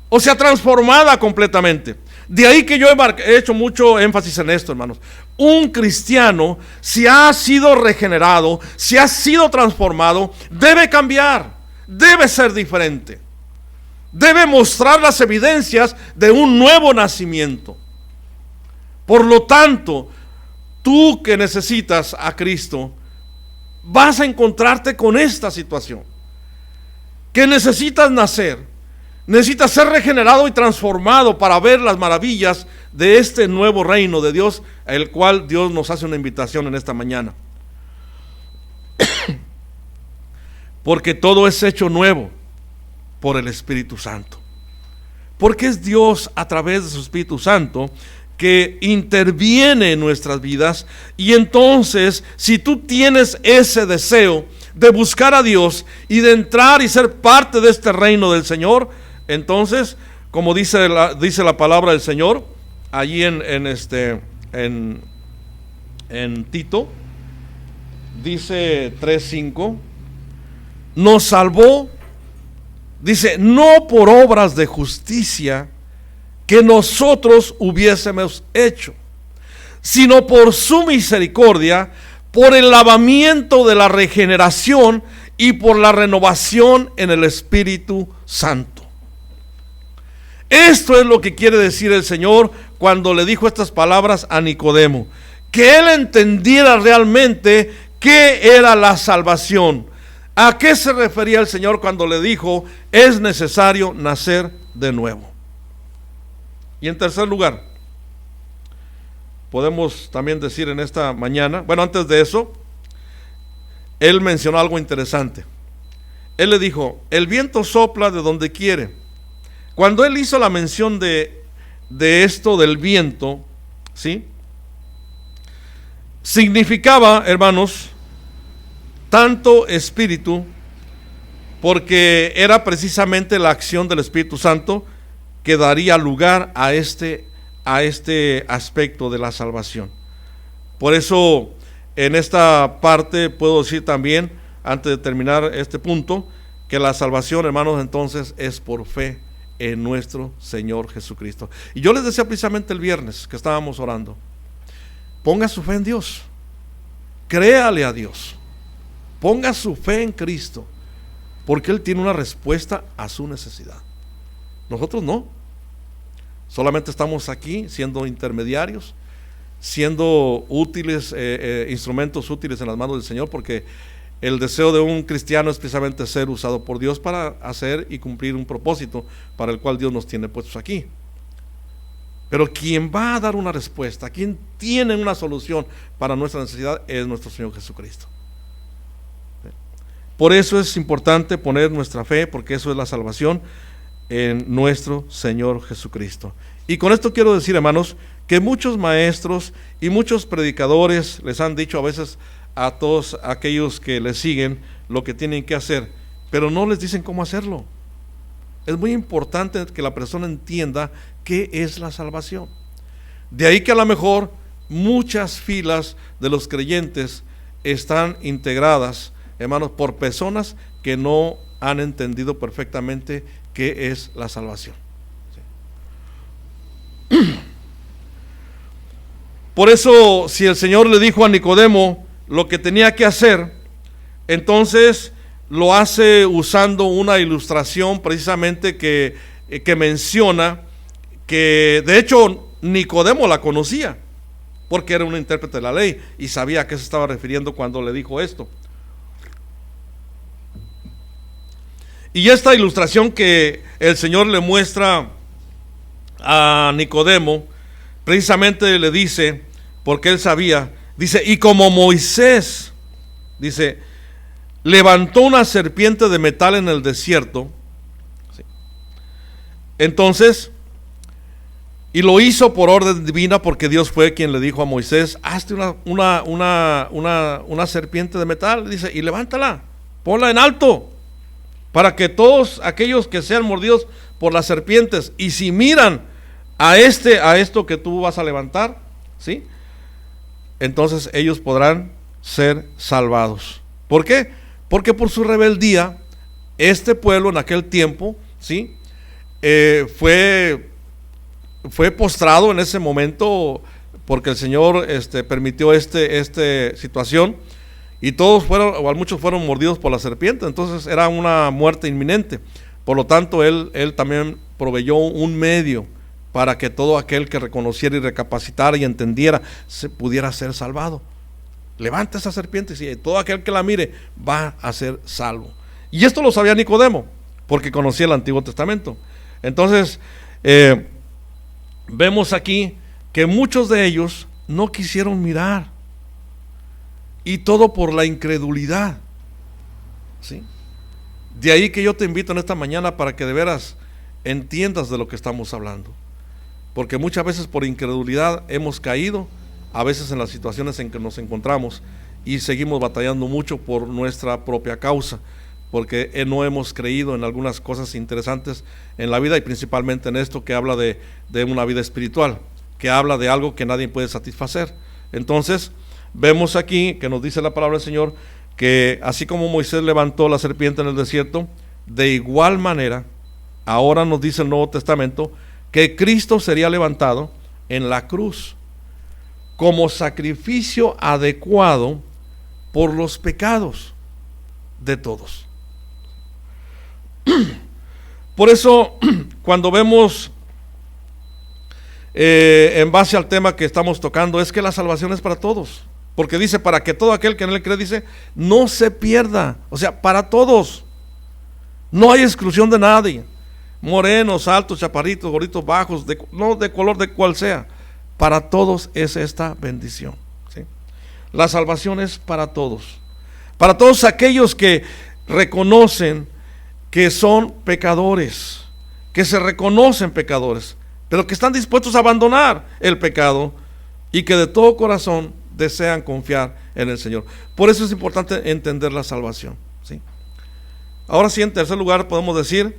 o sea, transformada completamente. De ahí que yo he hecho mucho énfasis en esto, hermanos. Un cristiano, si ha sido regenerado, si ha sido transformado, debe cambiar, debe ser diferente, debe mostrar las evidencias de un nuevo nacimiento. Por lo tanto, tú que necesitas a Cristo, vas a encontrarte con esta situación, que necesitas nacer, necesitas ser regenerado y transformado para ver las maravillas de este nuevo reino de Dios, el cual Dios nos hace una invitación en esta mañana. Porque todo es hecho nuevo por el Espíritu Santo. Porque es Dios, a través de su Espíritu Santo, que interviene en nuestras vidas. Y entonces, si tú tienes ese deseo de buscar a Dios y de entrar y ser parte de este reino del Señor, entonces, como dice la palabra del Señor allí en Tito, dice 3:5, nos salvó, dice, no por obras de justicia que nosotros hubiésemos hecho, sino por su misericordia, por el lavamiento de la regeneración y por la renovación en el Espíritu Santo. Esto es lo que quiere decir el Señor cuando le dijo estas palabras a Nicodemo, que él entendiera realmente qué era la salvación. ¿A qué se refería el Señor cuando le dijo: es necesario nacer de nuevo? Y en tercer lugar, podemos también decir en esta mañana, bueno, antes de eso, él mencionó algo interesante. Él le dijo: el viento sopla de donde quiere. Cuando él hizo la mención de esto del viento, ¿sí?, significaba, hermanos, tanto espíritu, porque era precisamente la acción del Espíritu Santo que daría lugar a este aspecto de la salvación. Por eso, en esta parte puedo decir también, antes de terminar este punto, que la salvación, hermanos, entonces es por fe en nuestro Señor Jesucristo. Y yo les decía precisamente el viernes que estábamos orando, ponga su fe en Dios, créale a Dios, ponga su fe en Cristo, porque Él tiene una respuesta a su necesidad. Nosotros no, solamente estamos aquí siendo intermediarios, siendo útiles, instrumentos útiles en las manos del Señor, porque el deseo de un cristiano es precisamente ser usado por Dios para hacer y cumplir un propósito para el cual Dios nos tiene puestos aquí. Pero quien va a dar una respuesta, quien tiene una solución para nuestra necesidad, es nuestro Señor Jesucristo. Por eso es importante poner nuestra fe, porque eso es la salvación, en nuestro Señor Jesucristo. Y con esto quiero decir, hermanos, que muchos maestros y muchos predicadores les han dicho a veces a todos aquellos que les siguen lo que tienen que hacer, pero no les dicen cómo hacerlo. Es muy importante que la persona entienda qué es la salvación. De ahí que a lo mejor muchas filas de los creyentes están integradas, hermanos, por personas que no han entendido perfectamente qué es la salvación. ¿Sí? Por eso, si el Señor le dijo a Nicodemo lo que tenía que hacer, entonces lo hace usando una ilustración precisamente que menciona que, de hecho, Nicodemo la conocía, porque era un intérprete de la ley y sabía a qué se estaba refiriendo cuando le dijo esto. Y esta ilustración que el Señor le muestra a Nicodemo, precisamente le dice, porque él sabía, dice, y como Moisés, dice, levantó una serpiente de metal en el desierto, ¿sí? Entonces, y lo hizo por orden divina, porque Dios fue quien le dijo a Moisés, hazte una serpiente de metal, dice, y levántala, ponla en alto, para que todos aquellos que sean mordidos por las serpientes, y si miran a esto que tú vas a levantar, ¿sí?, entonces ellos podrán ser salvados. ¿Por qué? Porque por su rebeldía, este pueblo en aquel tiempo, ¿sí?, fue postrado en ese momento, porque el Señor permitió esta situación, y muchos fueron mordidos por la serpiente. Entonces era una muerte inminente. Por lo tanto, él también proveyó un medio para que todo aquel que reconociera y recapacitara y entendiera se pudiera ser salvado. Levanta esa serpiente y todo aquel que la mire va a ser salvo. Y esto lo sabía Nicodemo, porque conocía el Antiguo Testamento. Entonces, vemos aquí que muchos de ellos no quisieron mirar, y todo por la incredulidad, ¿sí? De ahí que yo te invito en esta mañana para que de veras entiendas de lo que estamos hablando, porque muchas veces por incredulidad hemos caído, a veces en las situaciones en que nos encontramos, y seguimos batallando mucho por nuestra propia causa, porque no hemos creído en algunas cosas interesantes en la vida, y principalmente en esto que habla de una vida espiritual, que habla de algo que nadie puede satisfacer. Entonces vemos aquí que nos dice la palabra del Señor que así como Moisés levantó la serpiente en el desierto, de igual manera ahora nos dice el Nuevo Testamento que Cristo sería levantado en la cruz como sacrificio adecuado por los pecados de todos. Por eso, cuando vemos en base al tema que estamos tocando, es que la salvación es para todos, porque dice, para que todo aquel que en él cree, dice, no se pierda. O sea, para todos, no hay exclusión de nadie, morenos, altos, chaparritos, gorditos, bajos, no de color de cual sea, para todos es esta bendición, ¿sí? La salvación es para todos aquellos que reconocen que son pecadores, que se reconocen pecadores, pero que están dispuestos a abandonar el pecado y que de todo corazón desean confiar en el Señor. Por eso es importante entender la salvación, ¿sí? Ahora sí, en tercer lugar podemos decir,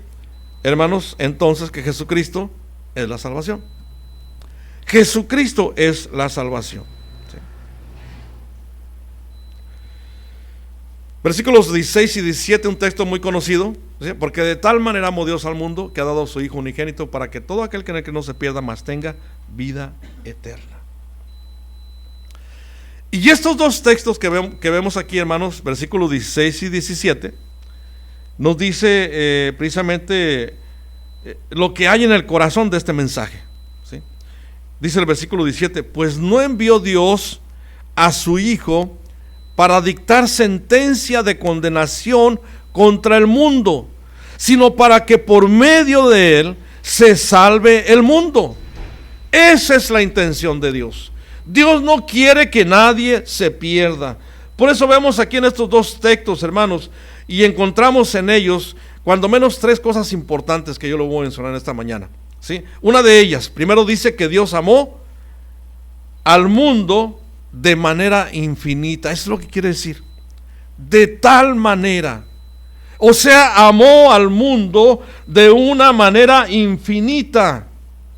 hermanos, entonces que Jesucristo es la salvación. Jesucristo es la salvación, ¿sí? Versículos 16 y 17, un texto muy conocido, ¿sí? Porque de tal manera amó Dios al mundo que ha dado a su Hijo unigénito para que todo aquel que en el que no se pierda, mas tenga vida eterna. Y estos dos textos que vemos aquí, hermanos, versículos 16 y 17, nos dice precisamente lo que hay en el corazón de este mensaje, ¿sí? Dice el versículo 17, pues no envió Dios a su Hijo para dictar sentencia de condenación contra el mundo, sino para que por medio de él se salve el mundo. Esa es la intención de Dios. Dios no quiere que nadie se pierda. Por eso vemos aquí en estos dos textos, hermanos, y encontramos en ellos cuando menos tres cosas importantes que yo lo voy a mencionar esta mañana, ¿sí? Una de ellas, primero dice que Dios amó al mundo de manera infinita. Eso es lo que quiere decir, de tal manera. O sea, amó al mundo de una manera infinita.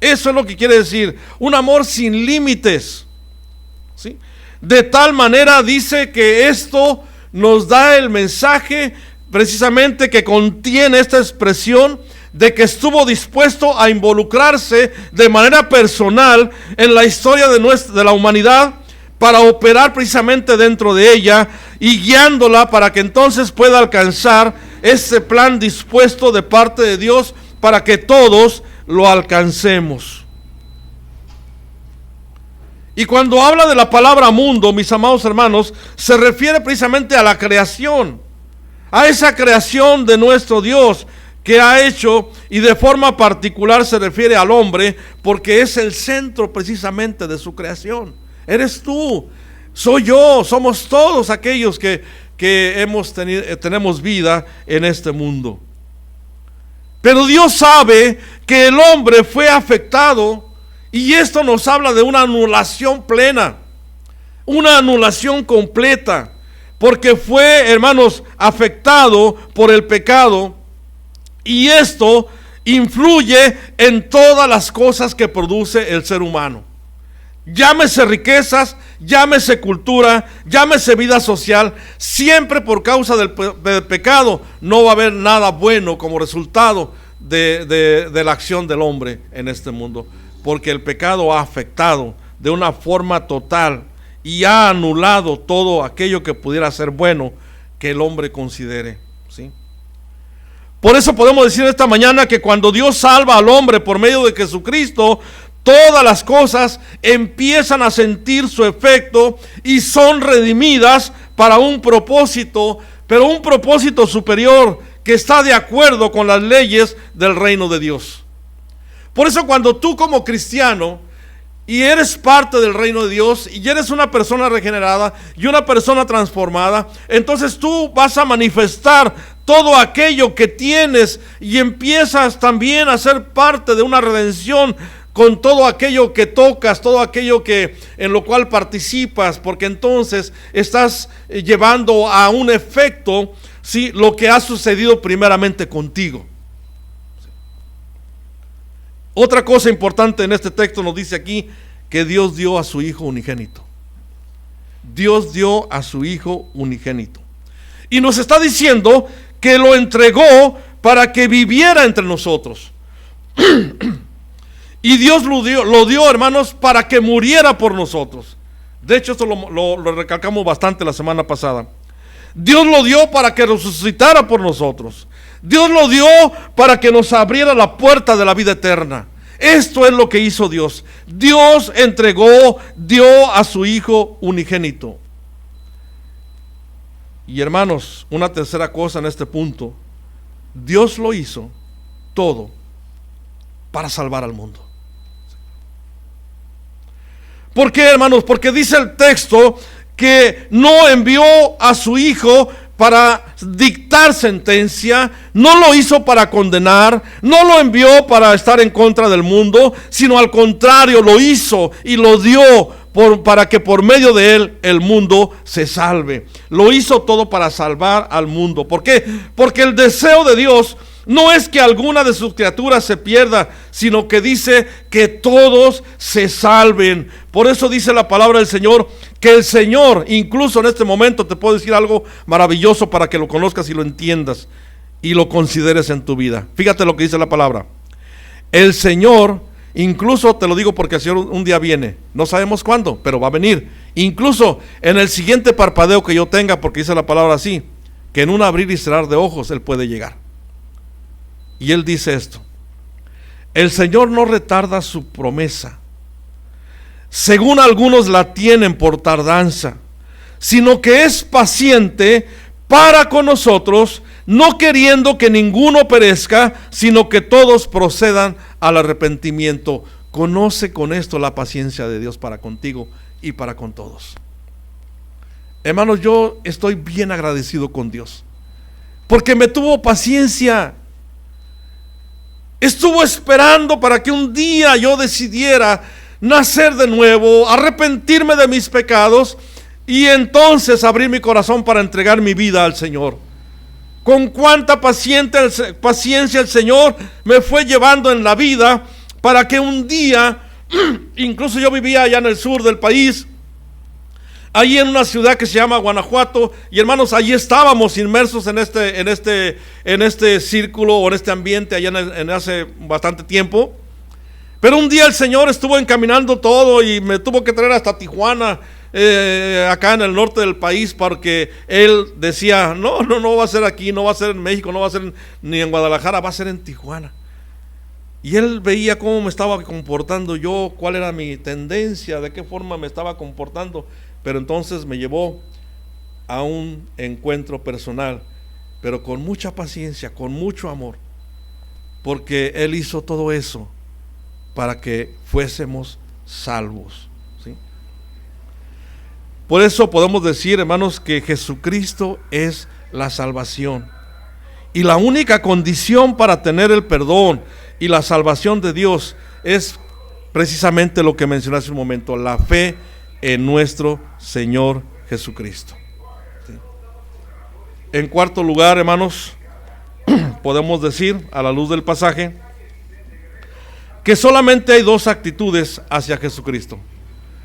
Eso es lo que quiere decir, un amor sin límites, ¿sí? De tal manera dice que esto nos da el mensaje precisamente que contiene esta expresión de que estuvo dispuesto a involucrarse de manera personal en la historia de la humanidad para operar precisamente dentro de ella y guiándola para que entonces pueda alcanzar ese plan dispuesto de parte de Dios para que todos lo alcancemos. Y cuando habla de la palabra mundo, mis amados hermanos, se refiere precisamente a la creación, a esa creación de nuestro Dios que ha hecho, y de forma particular se refiere al hombre, porque es el centro precisamente de su creación. Eres tú, soy yo, somos todos aquellos que tenemos vida en este mundo. Pero Dios sabe que el hombre fue afectado, y esto nos habla de una anulación plena, una anulación completa, porque fue, hermanos, afectado por el pecado. Y esto influye en todas las cosas que produce el ser humano. Llámese riquezas, llámese cultura, llámese vida social. Siempre por causa del pecado no va a haber nada bueno como resultado de la acción del hombre en este mundo. Porque el pecado ha afectado de una forma total y ha anulado todo aquello que pudiera ser bueno que el hombre considere, ¿sí? Por eso podemos decir esta mañana que cuando Dios salva al hombre por medio de Jesucristo, todas las cosas empiezan a sentir su efecto y son redimidas para un propósito, pero un propósito superior que está de acuerdo con las leyes del reino de Dios. Por eso cuando tú como cristiano y eres parte del reino de Dios y eres una persona regenerada y una persona transformada, entonces tú vas a manifestar todo aquello que tienes y empiezas también a ser parte de una redención con todo aquello que tocas, todo aquello que en lo cual participas, porque entonces estás llevando a un efecto, ¿sí?, lo que ha sucedido primeramente contigo. Otra cosa importante en este texto nos dice aquí que Dios dio a su Hijo unigénito. Dios dio a su Hijo unigénito. Y nos está diciendo que lo entregó para que viviera entre nosotros. Y Dios lo dio, hermanos, para que muriera por nosotros. De hecho, esto lo recalcamos bastante la semana pasada. Dios lo dio para que resucitara por nosotros. Dios lo dio para que nos abriera la puerta de la vida eterna. Esto es lo que hizo Dios. Dios dio a su Hijo unigénito. Y hermanos, una tercera cosa en este punto. Dios lo hizo todo para salvar al mundo. ¿Por qué, hermanos? Porque dice el texto que no envió a su Hijo para dictar sentencia, no lo hizo para condenar, no lo envió para estar en contra del mundo, sino al contrario, lo hizo y lo dio para que por medio de él el mundo se salve. Lo hizo todo para salvar al mundo. ¿Por qué? Porque el deseo de Dios no es que alguna de sus criaturas se pierda, sino que dice que todos se salven. Por eso dice la palabra del Señor, que el Señor, incluso en este momento te puedo decir algo maravilloso para que lo conozcas y lo entiendas y lo consideres en tu vida. Fíjate lo que dice la palabra. El Señor, incluso te lo digo porque el Señor un día viene, no sabemos cuándo, pero va a venir. Incluso en el siguiente parpadeo que yo tenga, porque dice la palabra así, que en un abrir y cerrar de ojos Él puede llegar. Y Él dice esto: el Señor no retarda su promesa, según algunos la tienen por tardanza, sino que es paciente para con nosotros, no queriendo que ninguno perezca, sino que todos procedan al arrepentimiento. Conoce con esto la paciencia de Dios para contigo y para con todos. Hermanos, yo estoy bien agradecido con Dios, porque me tuvo paciencia. Estuvo esperando para que un día yo decidiera nacer de nuevo, arrepentirme de mis pecados y entonces abrir mi corazón para entregar mi vida al Señor. Con cuánta paciencia el Señor me fue llevando en la vida para que un día, incluso yo vivía allá en el sur del país, ahí en una ciudad que se llama Guanajuato, y hermanos, allí estábamos inmersos en este círculo o en este ambiente allá en hace bastante tiempo. Pero un día el Señor estuvo encaminando todo y me tuvo que traer hasta Tijuana, acá en el norte del país, porque Él decía, no va a ser aquí, no va a ser en México, no va a ser ni en Guadalajara, va a ser en Tijuana. Y Él veía cómo me estaba comportando yo, cuál era mi tendencia, de qué forma me estaba comportando. Pero entonces me llevó a un encuentro personal pero con mucha paciencia, con mucho amor, porque Él hizo todo eso para que fuésemos salvos, ¿sí? Por eso podemos decir, hermanos, que Jesucristo es la salvación. Y la única condición para tener el perdón y la salvación de Dios es precisamente lo que mencioné hace un momento, la fe en nuestro Señor Jesucristo. ¿Sí? En cuarto lugar, hermanos, podemos decir, a la luz del pasaje, que solamente hay dos actitudes hacia Jesucristo.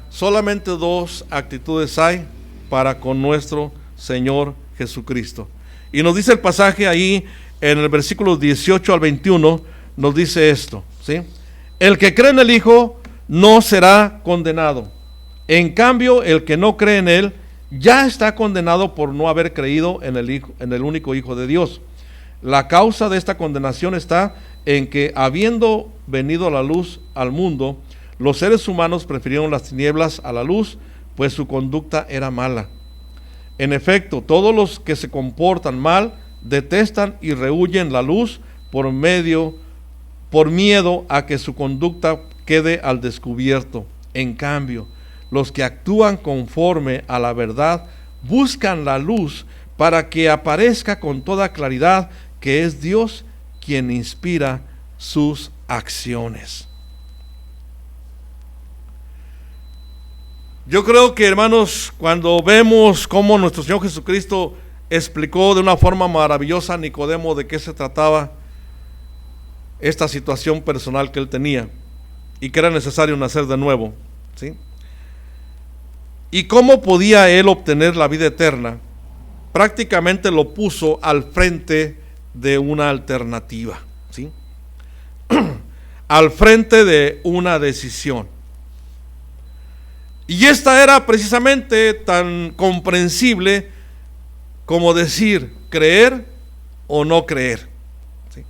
Solamente dos actitudes hay para con nuestro Señor Jesucristo. Y nos dice el pasaje ahí en el versículo 18 al 21, nos dice esto, ¿sí? El que cree en el Hijo no será condenado. En cambio, el que no cree en Él ya está condenado por no haber creído en el único Hijo de Dios. La causa de esta condenación está en que, habiendo venido la luz al mundo, los seres humanos prefirieron las tinieblas a la luz, pues su conducta era mala. En efecto, todos los que se comportan mal detestan y rehúyen la luz por miedo a que su conducta quede al descubierto. En cambio, los que actúan conforme a la verdad buscan la luz para que aparezca con toda claridad que es Dios quien inspira sus acciones. Yo creo que, hermanos, cuando vemos cómo nuestro Señor Jesucristo explicó de una forma maravillosa a Nicodemo de qué se trataba esta situación personal que él tenía y que era necesario nacer de nuevo, ¿sí? Y cómo podía él obtener la vida eterna, prácticamente lo puso al frente de una alternativa, ¿sí? Al frente de una decisión. Y esta era precisamente tan comprensible como decir creer o no creer, ¿sí?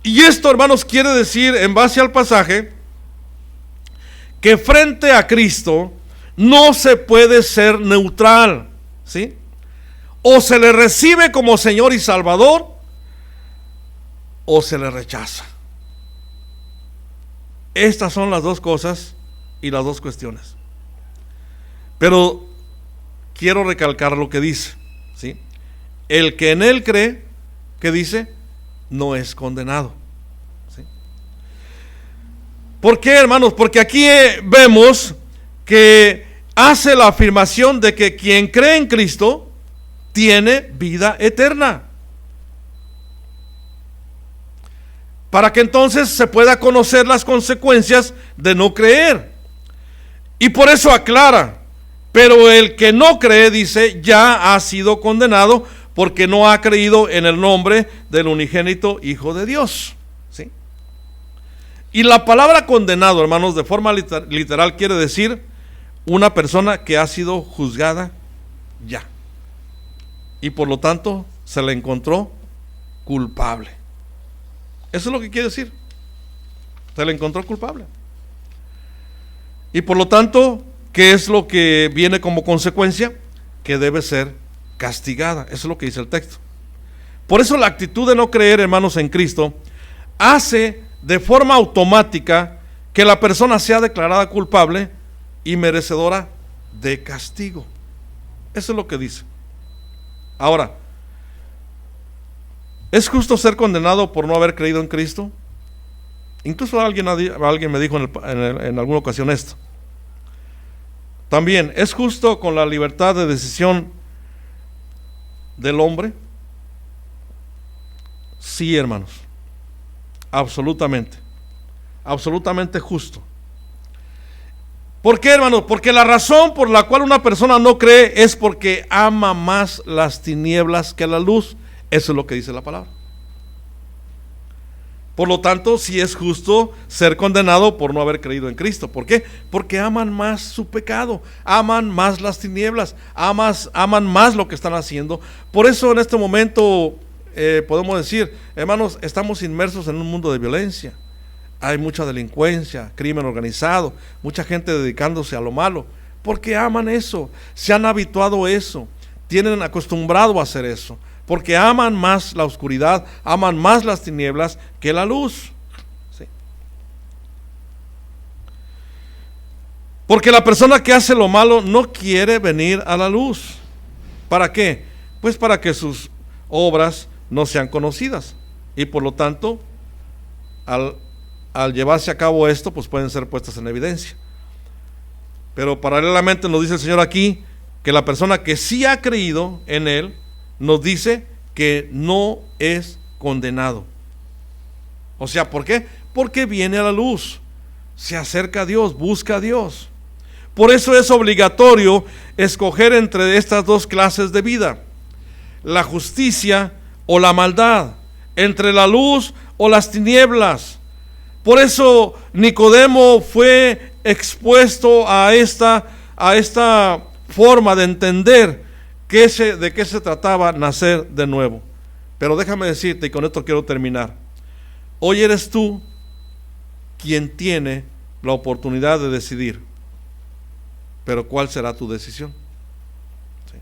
Y esto, hermanos, quiere decir, en base al pasaje, que frente a Cristo no se puede ser neutral, ¿sí? O se le recibe como Señor y Salvador, o se le rechaza. Estas son las dos cosas y las dos cuestiones. Pero quiero recalcar lo que dice, ¿sí? El que en Él cree, ¿qué dice? No es condenado, ¿sí? ¿Por qué, hermanos? Porque aquí vemos que hace la afirmación de que quien cree en Cristo tiene vida eterna, para que entonces se pueda conocer las consecuencias de no creer. Y por eso aclara, pero el que no cree, dice, ya ha sido condenado porque no ha creído en el nombre del unigénito Hijo de Dios, ¿sí? Y la palabra condenado, hermanos, de forma literal quiere decir una persona que ha sido juzgada ya, y por lo tanto se le encontró culpable. Eso es lo que quiere decir. Se le encontró culpable. Y por lo tanto, ¿qué es lo que viene como consecuencia? Que debe ser castigada. Eso es lo que dice el texto. Por eso la actitud de no creer, hermanos, en Cristo hace de forma automática que la persona sea declarada culpable y merecedora de castigo. Eso es lo que dice. Ahora, ¿es justo ser condenado por no haber creído en Cristo? Incluso alguien me dijo en alguna ocasión esto. También, ¿es justo con la libertad de decisión del hombre? Sí, hermanos, absolutamente, absolutamente justo. ¿Por qué, hermanos? Porque la razón por la cual una persona no cree es porque ama más las tinieblas que la luz. Eso es lo que dice la palabra. Por lo tanto, sí es justo ser condenado por no haber creído en Cristo. ¿Por qué? Porque aman más su pecado, aman más las tinieblas, aman más lo que están haciendo. Por eso en este momento podemos decir, hermanos, estamos inmersos en un mundo de violencia. Hay mucha delincuencia, crimen organizado, mucha gente dedicándose a lo malo, porque aman eso, se han habituado a eso. tienen acostumbrado a hacer eso, porque aman más la oscuridad, aman más las tinieblas que la luz. ¿Sí? Porque la persona que hace lo malo no quiere venir a la luz. ¿Para qué? Pues para que sus obras no sean conocidas, y por lo tanto, al llevarse a cabo esto, pues pueden ser puestas en evidencia. Pero paralelamente nos dice el Señor aquí, que la persona que sí ha creído en Él, nos dice que no es condenado. O sea, ¿por qué? Porque viene a la luz, se acerca a Dios, busca a Dios. Por eso es obligatorio escoger entre estas dos clases de vida: la justicia o la maldad, entre la luz o las tinieblas. Por eso Nicodemo fue expuesto a esta forma de entender de qué se trataba nacer de nuevo. Pero déjame decirte, y con esto quiero terminar, hoy eres tú quien tiene la oportunidad de decidir, pero ¿cuál será tu decisión? Sí.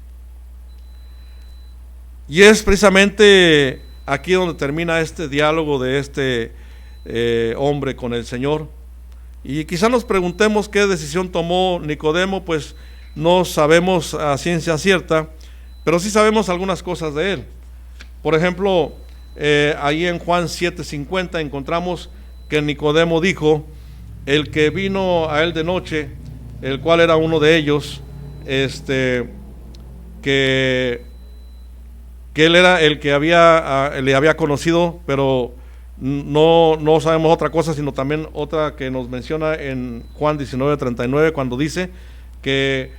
Y es precisamente aquí donde termina este diálogo de este hombre con el Señor. Y quizá nos preguntemos qué decisión tomó Nicodemo. Pues no sabemos a ciencia cierta, pero sí sabemos algunas cosas de él. Por ejemplo, ahí en Juan 7:50 encontramos que Nicodemo dijo: el que vino a él de noche, el cual era uno de ellos, que él era el que le había conocido, pero no sabemos otra cosa, sino también otra que nos menciona en Juan 19:39, cuando dice que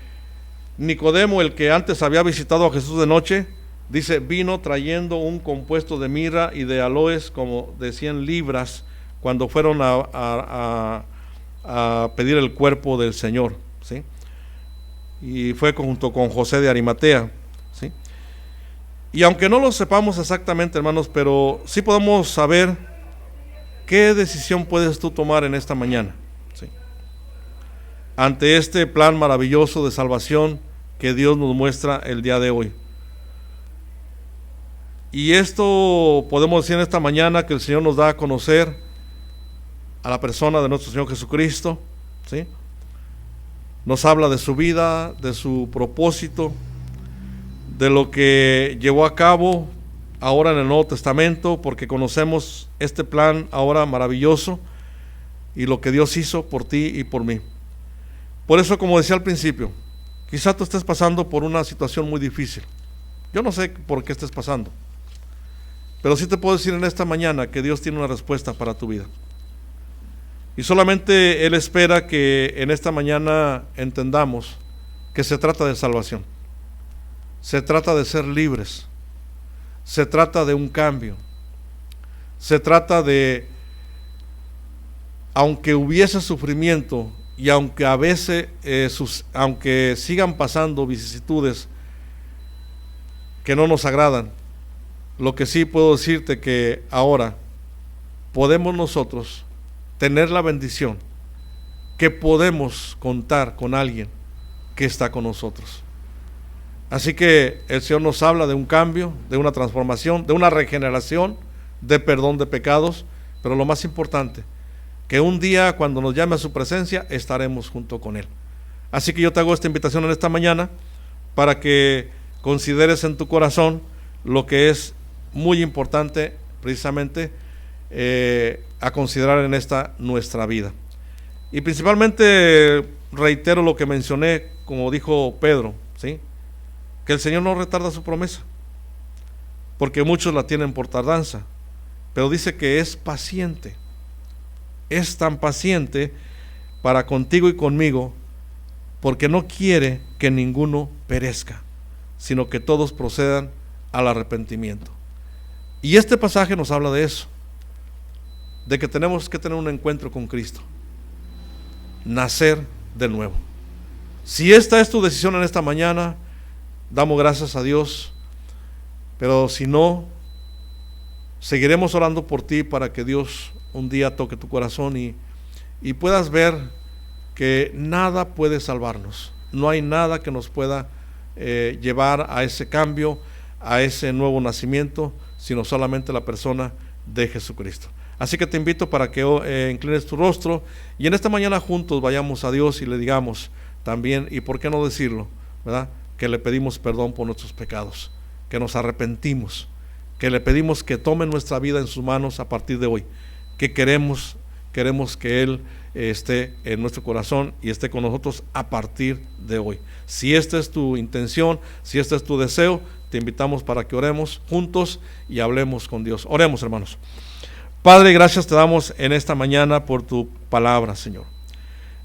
Nicodemo, el que antes había visitado a Jesús de noche, dice, vino trayendo un compuesto de mirra y de aloes como de 100 libras, cuando fueron a pedir el cuerpo del Señor, ¿sí? Y fue junto con José de Arimatea, ¿sí? Y aunque no lo sepamos exactamente, hermanos, pero sí podemos saber qué decisión puedes tú tomar en esta mañana, ¿sí? Ante este plan maravilloso de salvación que Dios nos muestra el día de hoy. Y esto podemos decir en esta mañana, que el Señor nos da a conocer a la persona de nuestro Señor Jesucristo, ¿sí? Nos habla de su vida, de su propósito, de lo que llevó a cabo ahora en el Nuevo Testamento, porque conocemos este plan ahora maravilloso y lo que Dios hizo por ti y por mí. Por eso, como decía al principio, quizá tú estés pasando por una situación muy difícil. Yo no sé por qué estés pasando, pero sí te puedo decir en esta mañana que Dios tiene una respuesta para tu vida. Y solamente Él espera que en esta mañana entendamos que se trata de salvación. Se trata de ser libres. Se trata de un cambio. Se trata de, aunque hubiese sufrimiento y aunque a veces, aunque sigan pasando vicisitudes que no nos agradan, lo que sí puedo decirte que ahora podemos nosotros tener la bendición que podemos contar con alguien que está con nosotros. Así que el Señor nos habla de un cambio, de una transformación, de una regeneración, de perdón de pecados, pero lo más importante, que un día cuando nos llame a su presencia estaremos junto con Él. Así que yo te hago esta invitación en esta mañana para que consideres en tu corazón lo que es muy importante precisamente a considerar en esta nuestra vida. Y principalmente reitero lo que mencioné, como dijo Pedro, ¿sí? Que el Señor no retarda su promesa, porque muchos la tienen por tardanza, pero dice que es paciente, es tan paciente para contigo y conmigo, porque no quiere que ninguno perezca, sino que todos procedan al arrepentimiento. Y este pasaje nos habla de eso, de que tenemos que tener un encuentro con Cristo, nacer de nuevo. Si esta es tu decisión en esta mañana, damos gracias a Dios, pero si no, seguiremos orando por ti para que Dios un día toque tu corazón y puedas ver que nada puede salvarnos, no hay nada que nos pueda llevar a ese cambio, a ese nuevo nacimiento, sino solamente la persona de Jesucristo. Así que te invito para que inclines tu rostro y en esta mañana juntos vayamos a Dios y le digamos también, y por qué no decirlo, ¿verdad?, que le pedimos perdón por nuestros pecados, que nos arrepentimos, que le pedimos que tome nuestra vida en sus manos a partir de hoy, que queremos que Él esté en nuestro corazón y esté con nosotros a partir de hoy. Si esta es tu intención, si este es tu deseo, te invitamos para que oremos juntos y hablemos con Dios. Oremos, hermanos. Padre, gracias te damos en esta mañana por tu palabra, Señor.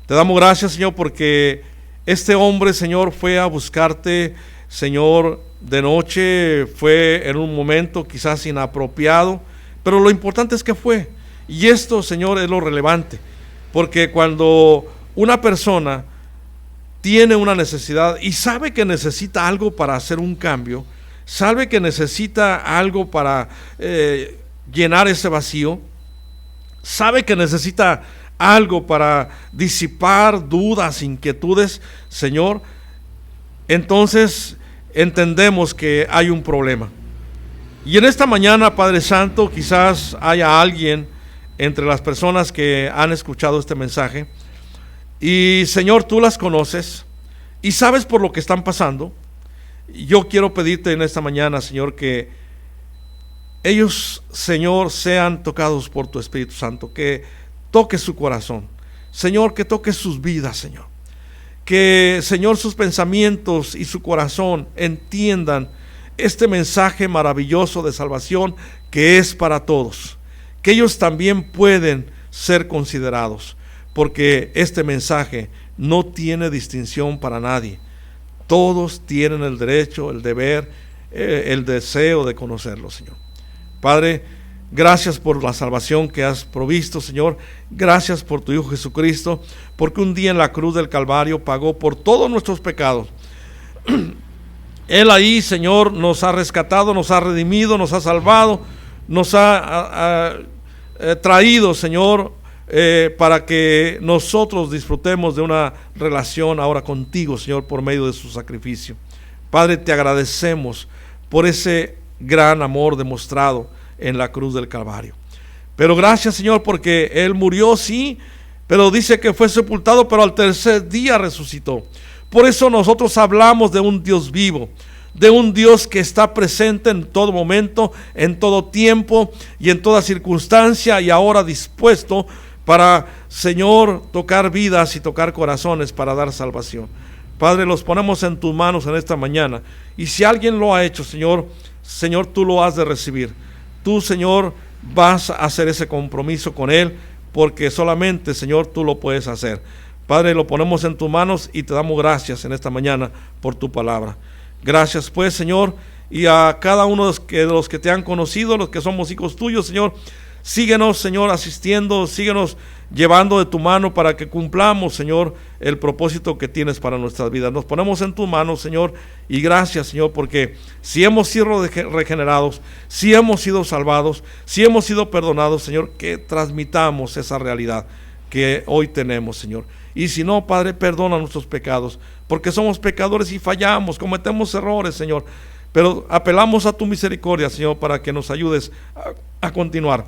Te damos gracias, Señor, porque este hombre, Señor, fue a buscarte, Señor, de noche, fue en un momento quizás inapropiado, pero lo importante es que fue. Y esto, Señor, es lo relevante, porque cuando una persona tiene una necesidad y sabe que necesita algo para hacer un cambio, sabe que necesita algo para llenar ese vacío, sabe que necesita algo para disipar dudas, inquietudes, Señor, entonces entendemos que hay un problema. Y en esta mañana, Padre Santo, quizás haya alguien entre las personas que han escuchado este mensaje y, Señor, tú las conoces y sabes por lo que están pasando. Yo quiero pedirte en esta mañana, Señor, que ellos, Señor, sean tocados por tu Espíritu Santo, que toque su corazón, Señor, que toque sus vidas, Señor, que, Señor, sus pensamientos y su corazón entiendan este mensaje maravilloso de salvación que es para todos, que ellos también pueden ser considerados, porque este mensaje no tiene distinción para nadie. Todos tienen el derecho, el deber, el deseo de conocerlo, Señor. Padre, gracias por la salvación que has provisto, Señor. Gracias por tu Hijo Jesucristo, porque un día en la cruz del Calvario pagó por todos nuestros pecados. Él ahí, Señor, nos ha rescatado, nos ha redimido, nos ha salvado, nos ha traído, Señor, para que nosotros disfrutemos de una relación ahora contigo, Señor, por medio de su sacrificio. Padre, te agradecemos por ese gran amor demostrado en la cruz del Calvario. Pero gracias, Señor, porque Él murió, sí, pero dice que fue sepultado, pero al tercer día resucitó. Por eso nosotros hablamos de un Dios vivo, de un Dios que está presente en todo momento, en todo tiempo y en toda circunstancia, y ahora dispuesto para, Señor, tocar vidas y tocar corazones para dar salvación. Padre, los ponemos en tus manos en esta mañana, y si alguien lo ha hecho, Señor, tú lo has de recibir. Tú, Señor, vas a hacer ese compromiso con Él, porque solamente, Señor, tú lo puedes hacer. Padre, lo ponemos en tus manos y te damos gracias en esta mañana por tu palabra. Gracias, pues, Señor, y a cada uno de los que te han conocido, los que somos hijos tuyos, Señor, síguenos, Señor, asistiendo, síguenos llevando de tu mano para que cumplamos, Señor, el propósito que tienes para nuestras vidas. Nos ponemos en tus manos, Señor, y gracias, Señor, porque si hemos sido regenerados, si hemos sido salvados, si hemos sido perdonados, Señor, que transmitamos esa realidad que hoy tenemos, Señor. Y si no, Padre, perdona nuestros pecados, porque somos pecadores y fallamos, cometemos errores, Señor, pero apelamos a tu misericordia, Señor, para que nos ayudes a continuar,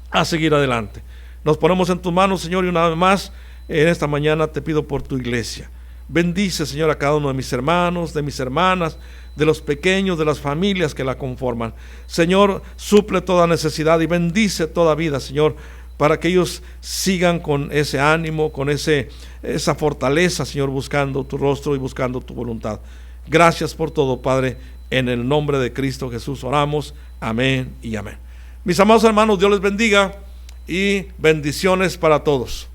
a seguir adelante. Nos ponemos en tus manos, Señor, y una vez más, en esta mañana te pido por tu iglesia. Bendice, Señor, a cada uno de mis hermanos, de mis hermanas, de los pequeños, de las familias que la conforman. Señor, suple toda necesidad y bendice toda vida, Señor, para que ellos sigan con ese ánimo, con esa fortaleza, Señor, buscando tu rostro y buscando tu voluntad. Gracias por todo, Padre. En el nombre de Cristo Jesús oramos. Amén y amén. Mis amados hermanos, Dios les bendiga y bendiciones para todos.